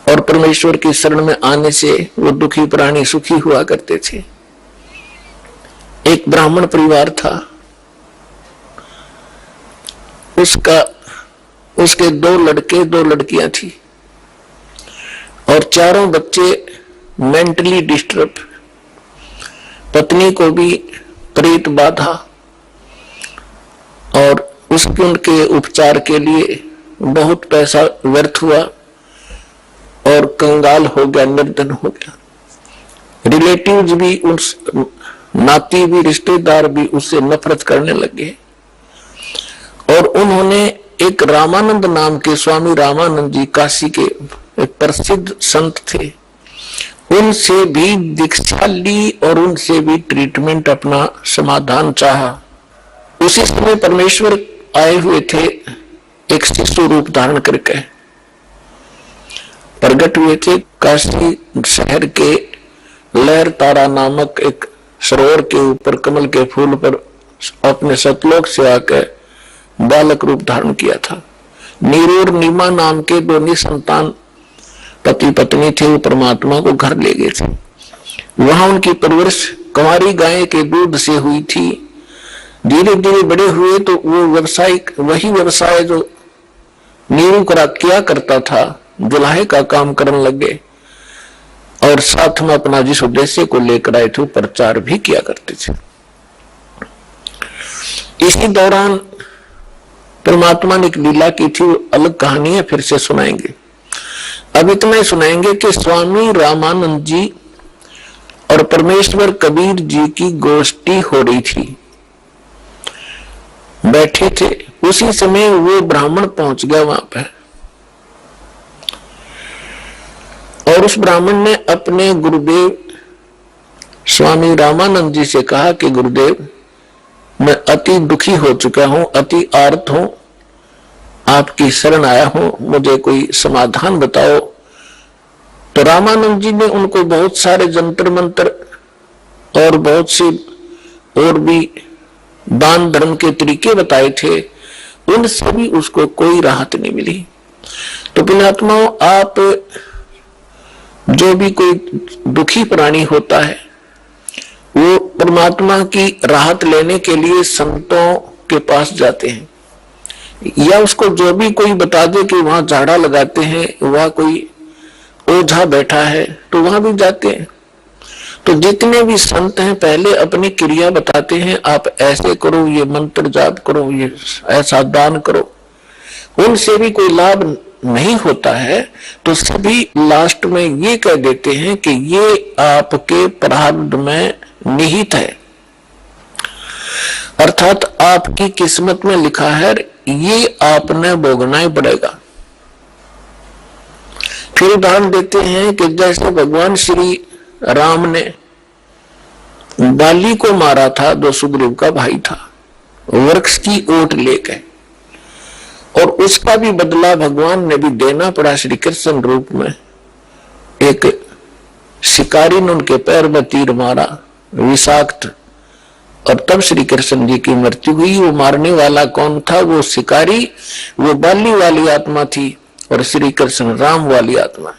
Speaker 2: और परमेश्वर की शरण में आने से वो दुखी प्राणी सुखी हुआ करते थे। एक ब्राह्मण परिवार था, उसके 2 लड़के 2 लड़कियां थी, और चारों बच्चे मेंटली डिस्टर्ब, पत्नी को भी प्रेत बाधा, और उनके उपचार के लिए बहुत पैसा व्यर्थ हुआ, और कंगाल हो गया, निर्धन हो गया। रिलेटिव्स भी, उस नाती भी, रिश्तेदार भी उससे नफरत करने लगे। और उन्होंने एक रामानंद नाम के, स्वामी रामानंद जी काशी के एक प्रसिद्ध संत थे, उनसे भी दीक्षा ली और उनसे भी ट्रीटमेंट, अपना समाधान चाहा। उसी समय परमेश्वर आए हुए थे, एक शिशु रूप धारण करके प्रकट हुए थे। काशी शहर के लहर तारा नामक एक सरोवर के ऊपर कमल के फूल पर अपने सतलोक से आकर बालक रूप धारण किया था। नीरू और नीमा नाम के 2 निसंतान पति पत्नी थे, वो परमात्मा को घर ले गए थे। वहां उनकी परवरिश कुंवारी गाय के दूध से हुई थी। धीरे धीरे बड़े हुए तो वो वही व्यवसाय जो नीरू किया करता था, जुलाहे का काम करने लगे, और साथ में अपना जिस उद्देश्य को लेकर आए थे प्रचार भी किया करते थे। इसी दौरान परमात्मा ने एक लीला की थी, वो अलग कहानी है, फिर से सुनाएंगे। अब इतना ही सुनाएंगे कि स्वामी रामानंद जी और परमेश्वर कबीर जी की गोष्ठी हो रही थी, बैठे थे। उसी समय वो ब्राह्मण पहुंच गया वहां पे, और उस ब्राह्मण ने अपने गुरुदेव स्वामी रामानंद जी से कहा कि गुरुदेव, मैं अति दुखी हो चुका हूं, अति आर्त हूं, आपकी शरण आया हूं, मुझे कोई समाधान बताओ। तो रामानंद जी ने उनको बहुत सारे जंतर मंत्र और बहुत सी और भी दान धर्म के तरीके बताए थे, उनसे भी उसको कोई राहत नहीं मिली। तो पुण्यात्माओं, आप जो भी कोई दुखी प्राणी होता है, वो परमात्मा की राहत लेने के लिए संतों के पास जाते हैं, या उसको जो भी कोई बता दे कि वहां झाड़ा लगाते हैं, वहां कोई ओझा बैठा है, तो वहां भी जाते हैं। तो जितने भी संत हैं पहले अपनी क्रिया बताते हैं, आप ऐसे करो, ये मंत्र जाप करो, ये ऐसा दान करो। उनसे भी कोई लाभ नहीं होता है, तो सभी लास्ट में ये कह देते हैं कि ये आपके प्रारब्ध में निहित है, अर्थात आपकी किस्मत में लिखा है, ये आपने भोगना ही पड़ेगा। फिर उदाहरण देते हैं कि जैसे भगवान श्री राम ने बाली को मारा था, जो सुग्रीव का भाई था, वृक्ष की ओट लेकर, और उसका भी बदला भगवान ने भी देना पड़ा श्री कृष्ण रूप में। एक शिकारी ने उनके पैर में तीर मारा, विषाक्त, और तब श्री कृष्ण जी की मृत्यु हुई। वो मारने वाला कौन था? वो शिकारी, वो बाली वाली आत्मा थी, और श्री कृष्ण राम वाली आत्मा।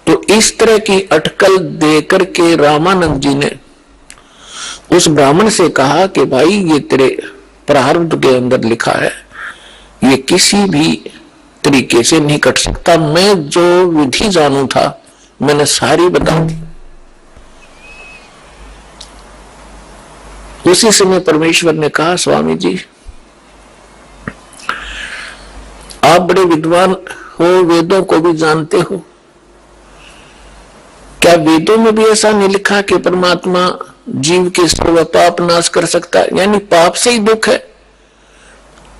Speaker 2: तो इस तरह की अटकल देकर के रामानंद जी ने उस ब्राह्मण से कहा कि भाई, ये तेरे प्रारब्ध के अंदर लिखा है, ये किसी भी तरीके से नहीं कट सकता। मैं जो विधि जानू था मैंने सारी बता दी। उसी समय परमेश्वर ने कहा, स्वामी जी आप बड़े विद्वान हो, वेदों को भी जानते हो, क्या वेदों में भी ऐसा नहीं लिखा कि परमात्मा जीव के सर्व पाप नाश कर सकता है? यानी पाप से ही दुख है।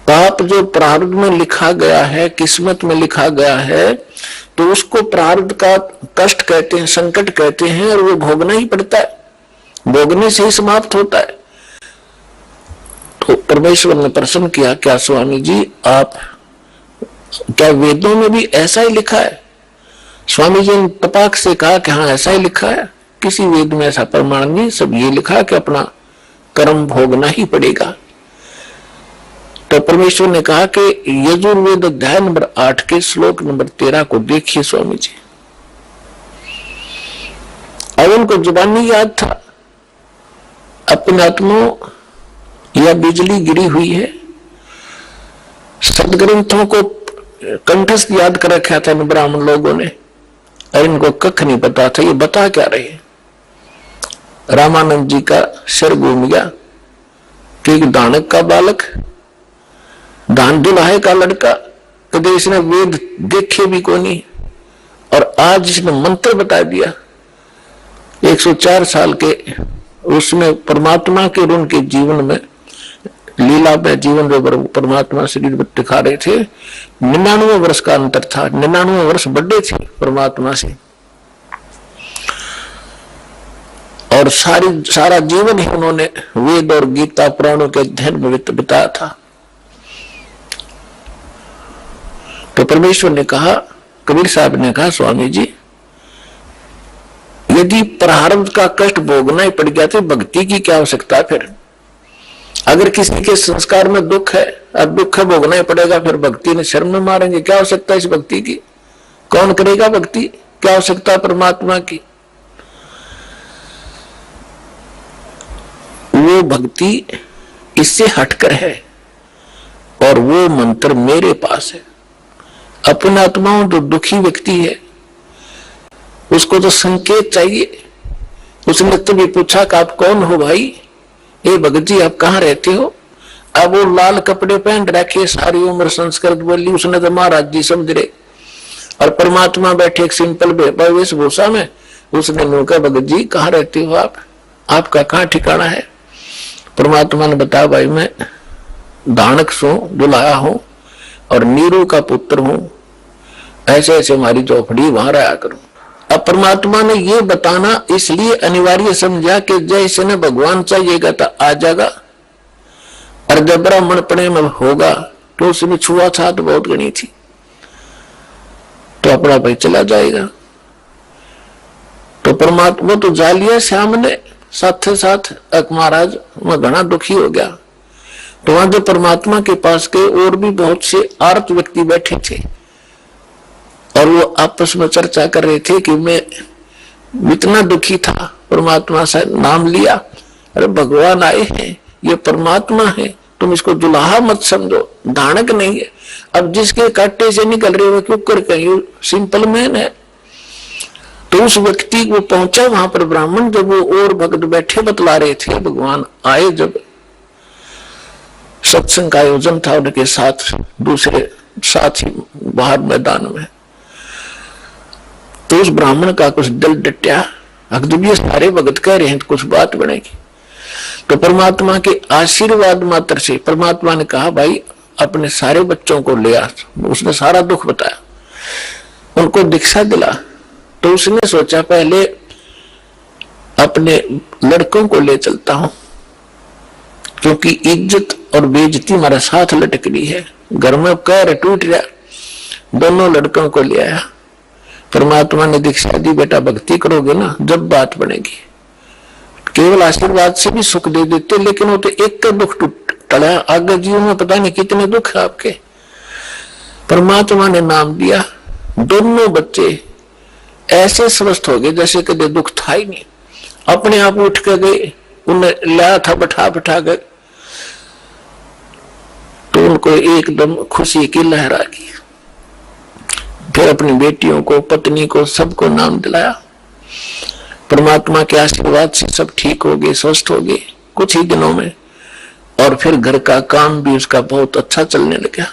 Speaker 2: पाप जो प्रारब्ध में लिखा गया है, किस्मत में लिखा गया है, तो उसको प्रारब्ध का कष्ट कहते हैं, संकट कहते हैं, और वो भोगना ही पड़ता है, भोगने से ही समाप्त होता है। तो परमेश्वर ने प्रश्न किया, क्या स्वामी जी आप, क्या वेदों में भी ऐसा ही लिखा है? स्वामी जी ने तपाक से कहा कि हाँ ऐसा ही लिखा है, किसी वेद में ऐसा प्रमाण नहीं, सब ये लिखा कि अपना कर्म भोगना ही पड़ेगा। तो परमेश्वर ने कहा कि यजुर्वेद अध्याय नंबर 8 के श्लोक नंबर 13 को देखिए स्वामी जी। अब उनको जुबानी याद था, अपने आत्मा या बिजली गिरी हुई है, सदग्रंथों को कंठस्थ याद कर रखा था ब्राह्मण लोगों ने, और इनको कख नहीं पता था ये बता क्या रहे। रामानंद जी का सिर घूम गया कि दानक का बालक, दान दुल्हे का लड़का, कभी इसने वेद देखे भी को नहीं, और आज इसने मंत्र बता दिया। 104 साल के उसमें परमात्मा के ऋण के जीवन में, लीला में जीवन में परमात्मा शरीर में दिखा रहे थे। 99 वर्ष का अंतर था, 99 वर्ष बड़े थे परमात्मा से, और सारा जीवन ही उन्होंने वेद और गीता पुराणों के अध्ययन में बिताया था। तो परमेश्वर ने कहा, कबीर साहब ने कहा, स्वामी जी यदि प्रारब्ध का कष्ट भोगना ही पड़ गया तो भक्ति की क्या आवश्यकता फिर। अगर किसी के संस्कार में दुख है और दुख भोगना ही पड़ेगा, फिर भक्ति ने शर्म में मारेंगे, क्या आवश्यकता इस भक्ति की, कौन करेगा भक्ति, क्या आवश्यकता परमात्मा की। वो भक्ति इससे हटकर है, और वो मंत्र मेरे पास है। अपने आत्माओं जो दुखी व्यक्ति है उसको तो संकेत चाहिए। उसने तभी पूछा कि आप कौन हो भाई, ए भगत जी आप कहाँ रहते हो। अब वो लाल कपड़े पहन रखे, सारी उम्र संस्कृत बोली, उसने तो महाराज जी समझ रहे, और परमात्मा बैठे एक सिंपल वेशभूषा में। उसने मुंह कहा, भगत जी कहाँ रहते हो आप, आपका कहाँ ठिकाना है। परमात्मा ने बताया, भाई मैं दानक सो दुल्हा हूं और नीरू का पुत्र हूं, ऐसे ऐसे हमारी झोपड़ी वहां रहा करूं। अब परमात्मा ने ये बताना इसलिए अनिवार्य समझा कि जैसे ने भगवान चाहिएगा तो आ जाएगा, और जब ब्राह्मण पने में होगा तो उसमें छुआछात बहुत घनी थी, तो अपना भाई चला जाएगा। तो परमात्मा तो जा लिया सामने, साथ साथ महाराज मैं घना दुखी हो गया। तो वहां जो परमात्मा के पास के और भी बहुत से आर्त व्यक्ति बैठे थे, और वो आपस में चर्चा कर रहे थे कि मैं इतना दुखी था, परमात्मा से नाम लिया, अरे भगवान आए हैं, ये परमात्मा है, तुम इसको दुल्हा मत समझो, दानक नहीं है। अब जिसके कांटे से निकल रहे हो क्यों कर कहीं सिंपल मैन है। तो उस व्यक्ति को पहुंचा वहां पर ब्राह्मण, जब वो और भक्त बैठे बतला रहे थे, भगवान आए, जब सत्संग का आयोजन था उनके साथ दूसरे साथी बाहर मैदान में, तो उस ब्राह्मण का कुछ दिल डटया, जब ये सारे भगत कह रहे हैं तो कुछ बात बनेगी। तो परमात्मा के आशीर्वाद मात्र से परमात्मा ने कहा, भाई अपने सारे बच्चों को ले आ। उसने सारा दुख बताया, उनको दीक्षा दिला। तो उसने सोचा पहले अपने लड़कों को ले चलता हूं, क्योंकि इज्जत और बेइज्जती हमारा साथ लटक रही है, घर में कह टूट रहा। दोनों लड़कों को ले आया। परमात्मा ने दीक्षा दी, बेटा भक्ति करोगे ना जब बात बनेगी। केवल आशीर्वाद से भी सुख दे देते, लेकिन वो तो एक का दुख टला, आगे जीवन में पता नहीं कितने दुख है आपके। परमात्मा ने नाम दिया, दोनों बच्चे ऐसे स्वस्थ हो गए जैसे कभी दुख था ही नहीं। अपने आप उठ के गए, उन्हें लाया था बैठा बैठा कर, तो उनको एकदम खुशी की लहर आ गई। फिर अपनी बेटियों को, पत्नी को, सबको नाम दिलाया। परमात्मा के आशीर्वाद से सब ठीक हो गए, स्वस्थ हो गए कुछ ही दिनों में। और फिर घर का काम भी उसका बहुत अच्छा चलने लगा।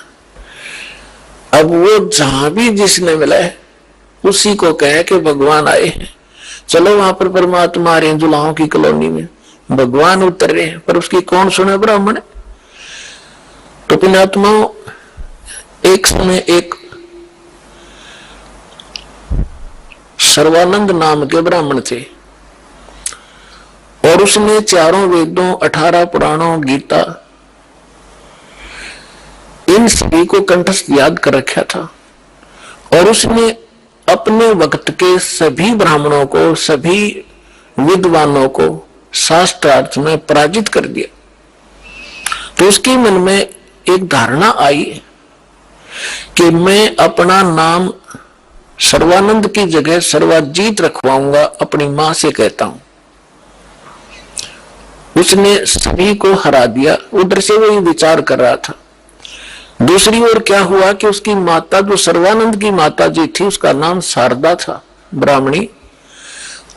Speaker 2: अब वो जहां भी जिसने मिला है उसी को कहे कि भगवान आए हैं, चलो वहां पर परमात्मा आ रहे हैं, दुल्हाओं की कॉलोनी में भगवान उतर रहे हैं। पर उसकी कौन सुने ब्राह्मण। तो पुण्यात्माओं, एक समय एक सर्वानंद नाम के ब्राह्मण थे, और उसने चारों वेदों, 18 पुराणों, गीता, इन सभी को कंठस्थ याद कर रखा था। और उसने अपने वक्त के सभी ब्राह्मणों को, सभी विद्वानों को शास्त्रार्थ में पराजित कर दिया। तो उसके मन में एक धारणा आई कि मैं अपना नाम सर्वानंद की जगह सर्वाजीत रखवाऊंगा, अपनी मां से कहता हूं। उसने सभी को हरा दिया। उधर से वही विचार कर रहा था। दूसरी ओर क्या हुआ कि उसकी माता, जो सर्वानंद की माता जी थी, उसका नाम शारदा था, ब्राह्मणी,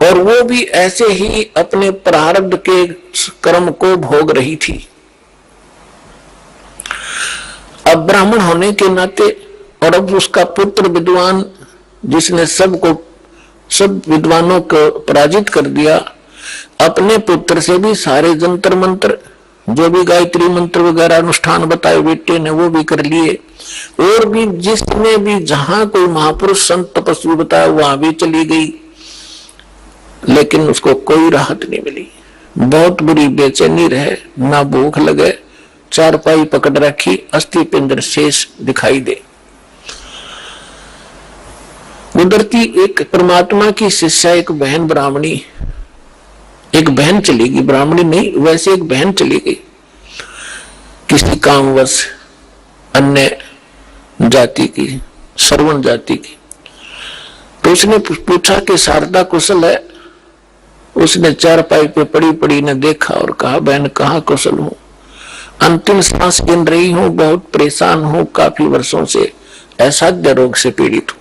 Speaker 2: और वो भी ऐसे ही अपने प्रारब्ध के कर्म को भोग रही थी। अब ब्राह्मण होने के नाते, और अब उसका पुत्र विद्वान, जिसने सब विद्वानों को पराजित कर दिया, अपने पुत्र से भी सारे जंतर मंत्र, जो भी गायत्री मंत्र वगैरह अनुष्ठान बताए बेटे ने, वो भी कर लिए। और भी जिसने भी जहां कोई महापुरुष संत तपस्वी बताया वहां भी चली गई, लेकिन उसको कोई राहत नहीं मिली। बहुत बुरी बेचैनी रहे, ना भूख लगे, चारपाई पकड़ रखी, अस्थि पिंजर शेष दिखाई दे। उधरती एक परमात्मा की शिष्या, एक बहन ब्राह्मणी, एक बहन चली गई, ब्राह्मणी नहीं, वैसे एक बहन चली गई किसी कामवश, अन्य जाति की, श्रवण जाति की। तो उसने पूछा कि शारदा कुशल है? उसने चारपाई पे पड़ी पड़ी ने देखा और कहा, बहन कहाँ कुशल हूं, अंतिम सांस गिन रही हूं, बहुत परेशान हूं, काफी वर्षों से असाध्य रोग से पीड़ित हूं।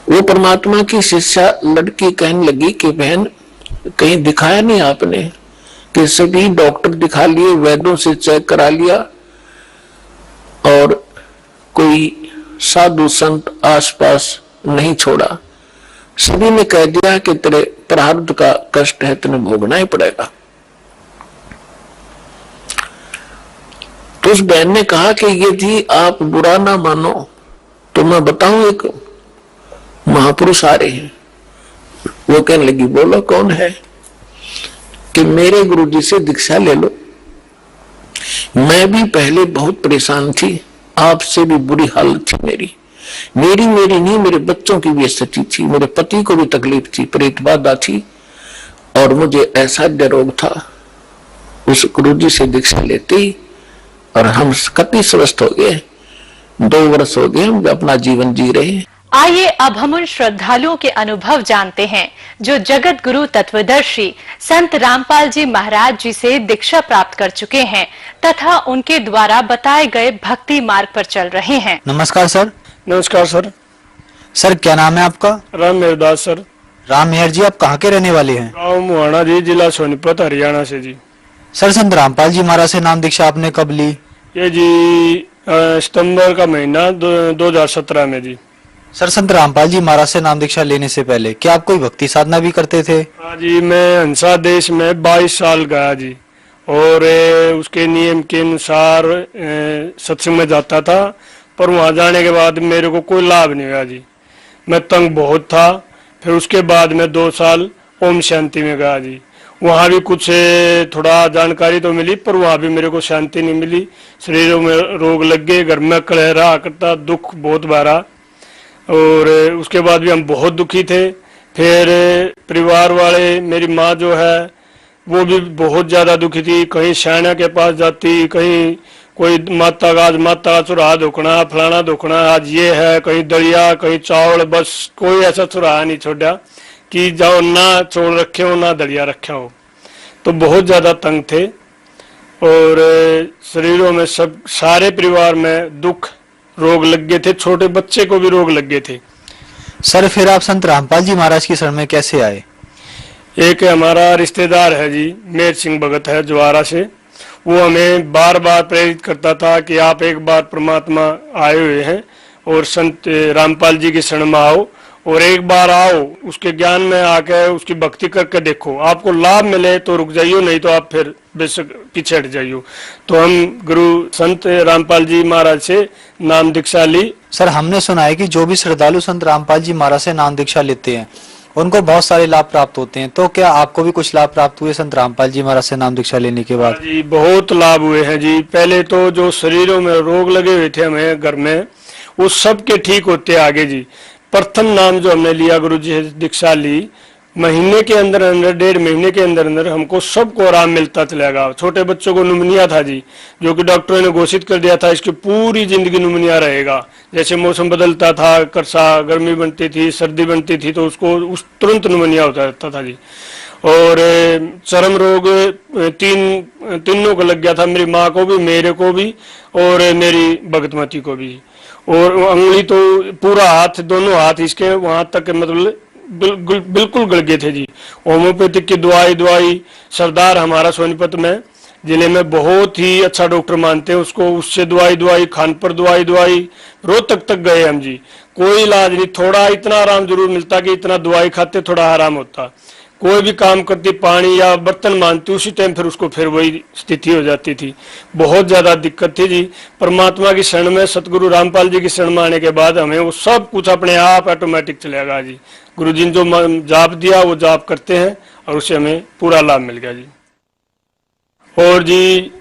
Speaker 2: वो परमात्मा की शिष्या लड़की कहने लगी कि बहन कहीं दिखाया नहीं आपने? कि सभी डॉक्टर दिखा लिए, वैद्यों से चेक करा लिया, और कोई साधु संत आसपास नहीं छोड़ा। सभी ने कह दिया कि तेरे प्रारब्ध का कष्ट है, तुम्हें भोगना ही पड़ेगा। तो उस बहन ने कहा कि यदि आप बुरा ना मानो तो मैं बताऊं, एक महापुरुष आ रहे हैं। वो कहने लगी, बोलो कौन है? कि मेरे गुरुजी से दीक्षा ले लो। मैं भी पहले बहुत परेशान थी, आपसे भी बुरी हालत थी मेरी नहीं, मेरे बच्चों की भी स्थिति थी, मेरे पति को भी तकलीफ थी, प्रेत बाधा थी, और मुझे ऐसा रोग था। उस गुरुजी से दीक्षा लेते ही और हम कति स्वस्थ हो गए। 2 वर्ष हो गए हम अपना जीवन जी रहे हैं।
Speaker 3: आइए अब हम उन श्रद्धालुओं के अनुभव जानते हैं जो जगत गुरु तत्वदर्शी संत रामपाल जी महाराज जी से दीक्षा प्राप्त कर चुके हैं तथा उनके द्वारा बताए गए भक्ति मार्ग पर चल रहे हैं।
Speaker 4: नमस्कार सर।
Speaker 5: नमस्कार सर।
Speaker 4: सर क्या नाम है आपका?
Speaker 5: राम मेहरदास सर।
Speaker 4: राम मेहर जी, आप कहाँ के रहने वाले हैं?
Speaker 5: गाँव मुहाना जी, जिला सोनीपत, हरियाणा से जी।
Speaker 4: सर संत रामपाल जी महाराज से नाम दीक्षा आपने कब ली?
Speaker 5: ये जी सितंबर का महीना 2017 में जी।
Speaker 4: सर संत रामपाल जी महाराज से नाम दीक्षा लेने से पहले क्या आप कोई भक्ति साधना भी करते थे?
Speaker 5: हाँ जी, मैं हंसा देश में 22 साल गया जी, और उसके नियम के अनुसार सत्संग में जाता था, पर वहां जाने के बाद मेरे को कोई लाभ नहीं हुआ जी। मैं तंग बहुत था। फिर उसके बाद में 2 साल ओम शांति में गया जी। वहां भी कुछ थोड़ा जानकारी तो मिली, पर वहां भी मेरे को शांति नहीं मिली। शरीरों में रोग लग गए, घर में कलह रहा करता, दुख बहुत भरा, और उसके बाद भी हम बहुत दुखी थे। फिर परिवार वाले, मेरी माँ जो है वो भी बहुत ज्यादा दुखी थी। कहीं सैना के पास जाती, कहीं कोई माता का चुराहा धोकना, फलाना धोकना, आज ये है, कहीं दलिया, कहीं चावल, बस कोई ऐसा चुराहा नहीं छोड़ा कि जाओ ना चोल रखे हो ना दलिया रखे हो। तो बहुत ज्यादा तंग थे, और शरीरों में सब सारे परिवार में दुख, रोग लग गए थे, छोटे बच्चे को भी रोग लग गए थे।
Speaker 4: सर फिर आप संत रामपाल जी महाराज की शरण में कैसे आए?
Speaker 5: एक हमारा रिश्तेदार है जी, मेहर सिंह भगत है ज्वारा से, वो हमें बार बार प्रेरित करता था कि आप एक बार परमात्मा आए हुए हैं और संत रामपाल जी की शरण में आओ, और एक बार आओ, उसके ज्ञान में आके उसकी भक्ति करके देखो, आपको लाभ मिले तो रुक जाइयो, नहीं तो आप फिर बेशक पीछे हट जाइयो। तो हम गुरु संत रामपाल जी महाराज से नाम दीक्षा ली।
Speaker 4: सर हमने सुना है कि जो भी श्रद्धालु संत रामपाल जी महाराज से नाम दीक्षा लेते हैं उनको बहुत सारे लाभ प्राप्त होते हैं, तो क्या आपको भी कुछ लाभ प्राप्त हुए संत रामपाल जी महाराज से नाम दीक्षा लेने के बाद?
Speaker 5: जी बहुत लाभ हुए हैं जी। पहले तो जो शरीरों में रोग लगे हुए थे हमें घर में, वो सब के ठीक होते आगे जी। प्रथम नाम जो हमने लिया, गुरु जी से दीक्षा ली, महीने के अंदर अंदर, 1.5 महीने के अंदर अंदर हमको सबको आराम मिलता चलेगा। छोटे बच्चों को नुमनिया था जी, जो कि डॉक्टरों ने घोषित कर दिया था इसकी पूरी जिंदगी नुमनिया रहेगा। जैसे मौसम बदलता था, करसा गर्मी बनती थी, सर्दी बनती थी, तो उसको उस तुरंत नुमनिया होता रहता था जी। और चर्म रोग तीनों को लग गया था, मेरी माँ को भी, मेरे को भी और मेरी भगतमती को भी। और उंगली तो पूरा हाथ, दोनों हाथ इसके वहां तक मतलब बिल्कुल गल गए थे जी। होम्योपैथिक की दवाई सरदार हमारा सोनीपत में जिले में बहुत ही अच्छा डॉक्टर मानते हैं उसको, उससे दवाई खानपुर दवाई रोहतक तक गए हम जी, कोई इलाज नहीं। थोड़ा इतना आराम जरूर मिलता कि इतना दवाई खाते थोड़ा आराम होता। कोई भी काम करती, पानी या बर्तन मानती, उसी टाइम फिर उसको फिर वही स्थिति हो जाती थी। बहुत ज्यादा दिक्कत थी जी। परमात्मा की शरण में, सतगुरु रामपाल जी की शरण में आने के बाद हमें वो सब कुछ अपने आप ऑटोमेटिक चलेगा जी। गुरु जी ने जो जाप दिया वो जाप करते हैं और उससे हमें पूरा लाभ मिल गया जी। और जी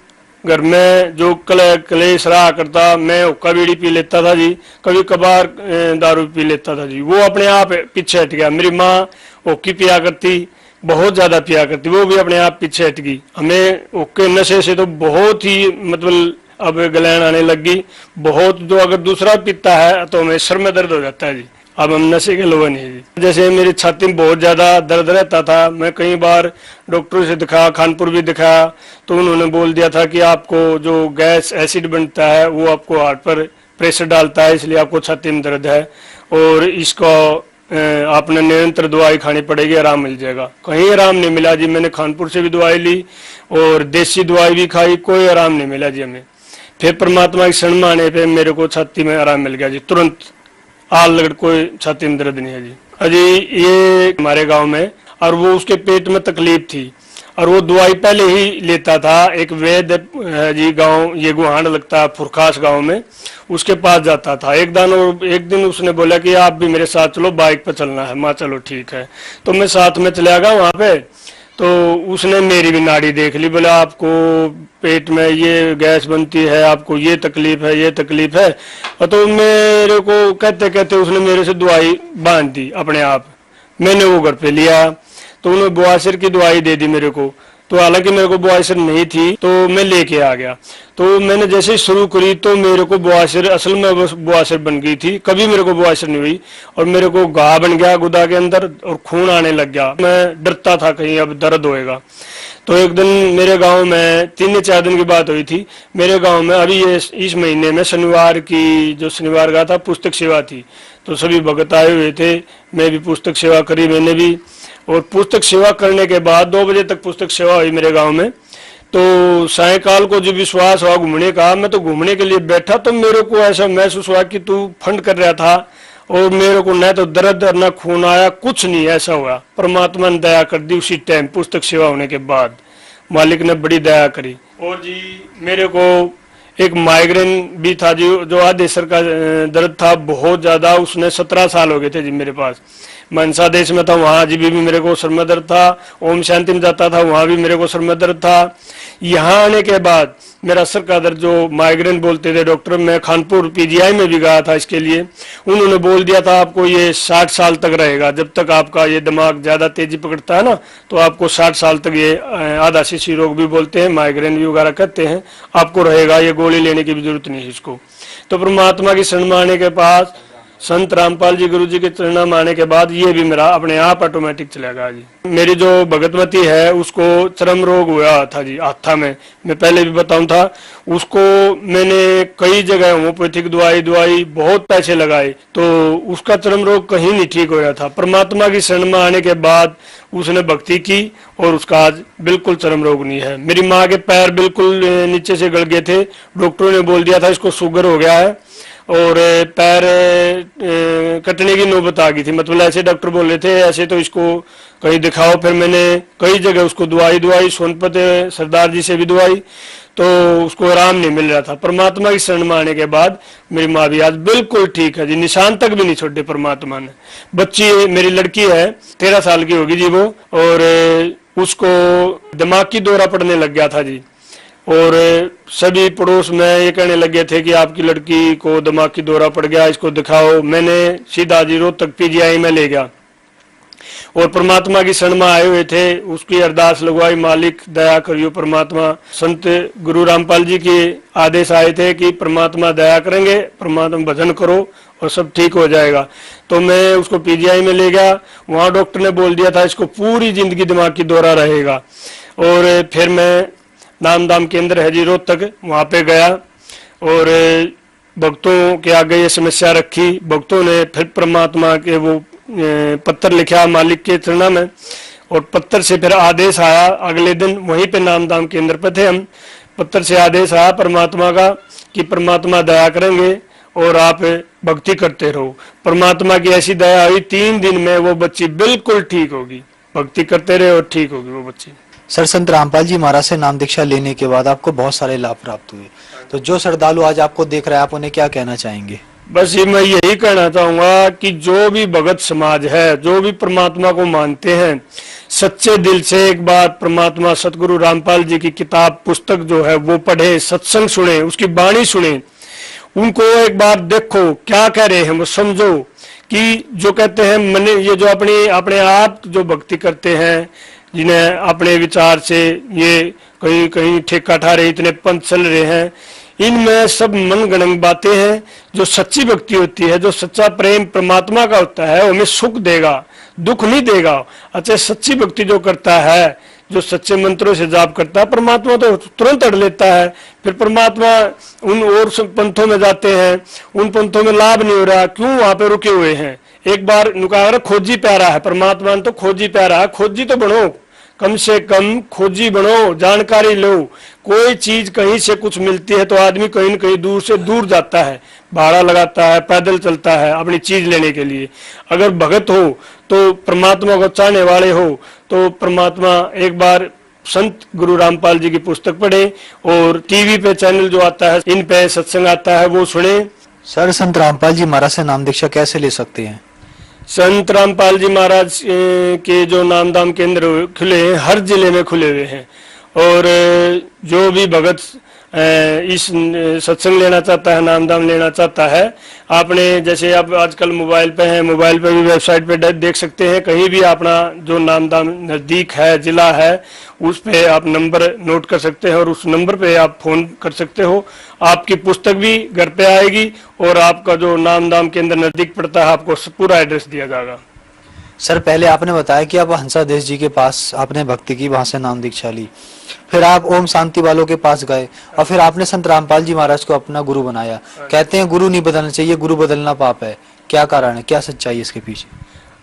Speaker 5: घर में जो कलेश रहा करता, मैं हुक्का बीड़ी पी लेता था जी, कभी कभार दारू पी लेता था जी, वो अपने आप पीछे हट गया। मेरी माँ हुक्की पिया करती, बहुत ज्यादा पिया करती, वो भी अपने आप पीछे हट गई। हमें हुक्के नशे से तो बहुत ही मतलब अब गलैन आने लग गई बहुत। जो अगर दूसरा पीता है तो हमें सर में दर्द हो जाता है जी। अब हम नशे के लोग नहीं जी। जैसे मेरी छाती में बहुत ज्यादा दर्द रहता था, मैं कई बार डॉक्टर से दिखाया, खानपुर भी दिखाया, तो उन्होंने बोल दिया था कि आपको जो गैस एसिड बनता है वो आपको हार्ट पर प्रेशर डालता है, इसलिए आपको छाती में दर्द है और इसको आपने निरंतर दवाई खानी पड़ेगी, आराम मिल जाएगा। कहीं आराम नहीं मिला जी। मैंने खानपुर से भी दवाई ली और देसी दवाई भी खाई, कोई आराम नहीं मिला जी हमें। फिर परमात्मा की शरण में आने पे मेरे को छाती में आराम मिल गया जी, तुरंत आल लगड़, कोई छाती में दर्द नहीं है जी। अजी ये हमारे गांव में, और वो उसके पेट में तकलीफ थी और वो दवाई पहले ही लेता था। एक वैद्य है जी, गांव ये गुहांड लगता है फुरखास गांव में, उसके पास जाता था। एक दिन उसने बोला कि आप भी मेरे साथ चलो, बाइक पर चलना है। माँ चलो ठीक है, तो मैं साथ में चला गया वहां पे। तो उसने मेरी भी नाड़ी देख ली, बोला आपको पेट में ये गैस बनती है, आपको ये तकलीफ है, ये तकलीफ है। और तो मेरे को कहते कहते उसने मेरे से दवाई बांध दी अपने आप। मैंने वो घर पे लिया तो उन्होंने बुआसर की दवाई दे दी मेरे को। तो हालांकि मेरे को बुआसर नहीं थी तो मैं लेके आ गया। तो मैंने जैसे ही शुरू करी तो मेरे को बुआसर, असल में बुआसर बन गई थी, कभी मेरे को बुआसर नहीं हुई और मेरे को घा बन गया गुदा के अंदर और खून आने लग गया। मैं डरता था कहीं अब दर्द होएगा। तो एक दिन मेरे गांव में 3-4 दिन की बात हुई थी। मेरे गांव में अभी ये इस महीने में शनिवार का था, पुस्तक सेवा थी, तो सभी भगत आए हुए थे। मैं भी पुस्तक सेवा करी मैंने भी, और पुस्तक सेवा करने के बाद 2 बजे तक पुस्तक सेवा हुई मेरे गांव में। तो सायकाल को जो विश्वास हुआ घूमने का, मैं तो घूमने के लिए बैठा तो मेरे को ऐसा महसूस हुआ कि तू फंड कर रहा था और मेरे को न तो दर्द और न खून आया, कुछ नहीं ऐसा हुआ। परमात्मा ने दया कर दी उसी टाइम पुस्तक सेवा होने के बाद, मालिक ने बड़ी दया करी। और जी मेरे को एक माइग्रेन भी था जी, जो आधे सर का दर्द था बहुत ज्यादा, उसने 17 साल हो गए थे जी मेरे पास। मनसा देश में था, वहां जी भी मेरे को सर में दर्द था। ओम शांति में जाता था, वहां भी मेरे को सर में दर्द था। यहाँ आने के बाद मेरा सर का दर्द, जो माइग्रेन बोलते थे डॉक्टर, मैं खानपुर पीजीआई में भी गया था इसके लिए। उन्होंने बोल दिया था आपको ये 60 साल तक रहेगा, जब तक आपका ये दिमाग ज्यादा तेजी पकड़ता है ना, तो आपको 60 साल तक ये आधा शिशि रोग भी बोलते हैं, माइग्रेन भी वगैरह कहते हैं, आपको रहेगा। ये गोली लेने की भी जरूरत नहीं है इसको। तो परमात्मा की शरण में आने के पास, संत रामपाल जी गुरु जी के चरणों में आने के बाद ये भी मेरा अपने आप ऑटोमेटिक चलेगा जी। मेरी जो भगतमती है उसको चर्म रोग हुआ था जी हाथा में, मैं पहले भी बताऊं था। उसको मैंने कई जगह होम्योपैथिक दवाई बहुत पैसे लगाए, तो उसका चर्म रोग कहीं नहीं ठीक हो रहा था। परमात्मा की शरण में आने के बाद उसने भक्ति की और उसका आज बिल्कुल चर्म रोग नहीं है। मेरी माँ के पैर बिल्कुल नीचे से गल गए थे, डॉक्टरों ने बोल दिया था इसको शुगर हो गया है और पैर कटने की नौबत आ गई थी। मतलब ऐसे डॉक्टर बोल रहे थे, ऐसे तो इसको कहीं दिखाओ। फिर मैंने कई जगह उसको दवाई सोनपत सरदार जी से भी दवाई, तो उसको आराम नहीं मिल रहा था। परमात्मा की शरण में आने के बाद मेरी माँ भी आज बिल्कुल ठीक है जी, निशान तक भी नहीं छोड़े परमात्मा ने। बच्ची मेरी लड़की है, 13 साल की होगी जी वो, और उसको दिमाग की दौरा पड़ने लग गया था जी। और सभी पड़ोस में ये कहने लगे थे कि आपकी लड़की को दिमागी दौरा पड़ गया, इसको दिखाओ। मैंने सीधा जी रोहतक पीजीआई में ले गया और परमात्मा की शरण में आए हुए थे, उसकी अरदास लगवाई, मालिक दया करियो परमात्मा। संत गुरु रामपाल जी के आदेश आए थे कि परमात्मा दया करेंगे, परमात्मा भजन करो और सब ठीक हो जाएगा। तो मैं उसको पीजीआई में ले गया, वहां डॉक्टर ने बोल दिया था इसको पूरी जिंदगी दिमाग की दौरा रहेगा। और फिर मैं नाम दाम केंद्र है जी रोहतक, वहां पे गया और भक्तों के आगे ये समस्या रखी। भक्तों ने फिर परमात्मा के वो पत्र लिखा मालिक के चरणों में और पत्र से फिर आदेश आया। अगले दिन वहीं पे नाम दाम केंद्र पे थे हम, पत्र से आदेश आया परमात्मा का कि परमात्मा दया करेंगे और आप भक्ति करते रहो। परमात्मा की ऐसी दया हुई, 3 दिन में वो बच्ची बिल्कुल ठीक होगी, भक्ति करते रहे और ठीक होगी वो बच्ची।
Speaker 4: सर, संत रामपाल जी महाराज से नाम दीक्षा लेने के बाद आपको बहुत सारे लाभ प्राप्त हुए, तो जो श्रद्धालु आज आपको देख रहा है आप उन्हें क्या कहना चाहेंगे?
Speaker 5: बस ये मैं यही कहना चाहूंगा कि जो भी भगत समाज है, जो भी परमात्मा को मानते हैं, सच्चे दिल से एक बार परमात्मा सतगुरु रामपाल जी की किताब पुस्तक जो है वो पढ़े, सत्संग सुने, उसकी वाणी सुने, उनको एक बार देखो क्या कह रहे हैं वो समझो। कि जो कहते हैं मन, ये जो अपने आप जो भक्ति करते हैं, जिन्हें अपने विचार से ये कहीं कहीं ठेका ठा रहे, इतने पंथ चल रहे हैं, इनमें सब मन गणंग बातें हैं। जो सच्ची भक्ति होती है, जो सच्चा प्रेम परमात्मा का होता है, वो हमें सुख देगा, दुख नहीं देगा। अच्छा, सच्ची भक्ति जो करता है, जो सच्चे मंत्रों से जाप करता है, परमात्मा तो तुरंत अड़ लेता है। फिर परमात्मा उन और पंथों में जाते हैं, उन पंथों में लाभ नहीं हो रहा, क्यों वहां पे रुके हुए हैं? एक बार नुका खोजी प्यारा है, परमात्मा तो खोजी प्यारा है, खोजी तो बनो, कम से कम खोजी बनो, जानकारी लो। कोई चीज कहीं से कुछ मिलती है तो आदमी कहीं न कहीं दूर से दूर जाता है, भाड़ा लगाता है, पैदल चलता है अपनी चीज लेने के लिए। अगर भगत हो तो परमात्मा को चाहने वाले हो तो परमात्मा एक बार संत गुरु रामपाल जी की पुस्तक पढ़े और टीवी पे चैनल जो आता है, इन पे सत्संग आता है, वो सुने।
Speaker 4: सर, संत रामपाल जी महाराज से नाम दीक्षा कैसे ले सकते हैं?
Speaker 5: संत रामपाल जी महाराज के जो नाम दाम केंद्र खुले हैं, हर जिले में खुले हुए हैं। और जो भी भगत इस सत्संग लेना चाहता है, नाम दाम लेना चाहता है, आपने जैसे आप आजकल मोबाइल पे हैं, मोबाइल पे भी वेबसाइट पे देख सकते हैं, कहीं भी अपना जो नाम दाम नजदीक है, जिला है, उस पे आप नंबर नोट कर सकते हैं और उस नंबर पे आप फोन कर सकते हो। आपकी पुस्तक भी घर पे आएगी और आपका जो नाम दाम केंद्र नजदीक पड़ता है, आपको पूरा एड्रेस दिया जाएगा।
Speaker 4: सर, पहले आपने बताया कि आप हंसादेश जी के पास आपने भक्ति की, वहां से नाम दीक्षा ली, फिर आप ओम शांति वालों के पास गए और फिर आपने संत रामपाल जी महाराज को अपना गुरु बनाया। कहते हैं गुरु नहीं बदलना चाहिए, गुरु बदलना पाप है, क्या कारण है, क्या सच्चाई है इसके पीछे?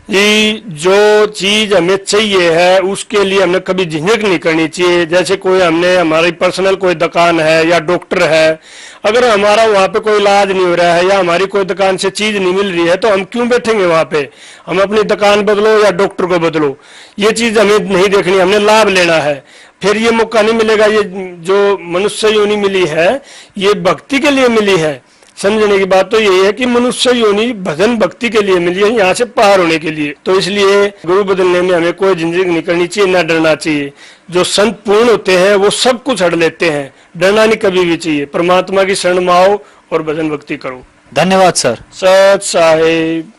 Speaker 5: ये जो चीज हमें चाहिए है उसके लिए हमें कभी झिझक नहीं करनी चाहिए। जैसे कोई हमने हमारी पर्सनल कोई दुकान है या डॉक्टर है, अगर हमारा वहाँ पे कोई इलाज नहीं हो रहा है या हमारी कोई दुकान से चीज नहीं मिल रही है तो हम क्यों बैठेंगे वहाँ पे? हम अपनी दुकान बदलो या डॉक्टर को बदलो, ये चीज हमें नहीं देखनी, हमने लाभ लेना है। फिर ये मौका नहीं मिलेगा। ये जो मनुष्य योनि मिली है ये भक्ति के लिए मिली है। समझने की बात तो यही है कि मनुष्य योनि भजन भक्ति के लिए मिली है, यहाँ से पार होने के लिए। तो इसलिए गुरु बदलने में हमें कोई झिझक नहीं करनी चाहिए, ना डरना चाहिए। जो संत पूर्ण होते हैं वो सब कुछ हड़ लेते हैं, डरना नहीं कभी भी चाहिए। परमात्मा की शरण में आओ और भजन भक्ति करो।
Speaker 4: धन्यवाद सर।
Speaker 5: सत साहिब।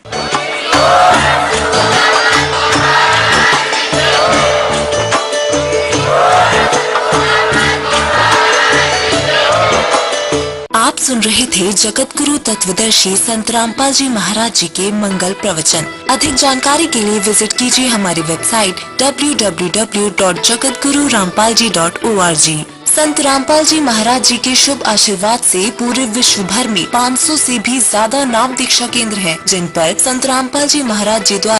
Speaker 6: आप सुन रहे थे जगत गुरु तत्वदर्शी संत रामपाल जी महाराज जी के मंगल प्रवचन। अधिक जानकारी के लिए विजिट कीजिए हमारी वेबसाइट www.jagatgururampalji.org। संत रामपाल जी महाराज जी के शुभ आशीर्वाद से पूरे विश्व भर में 500 से भी ज्यादा नाम दीक्षा केंद्र हैं, जिन पर संत रामपाल जी महाराज जी द्वारा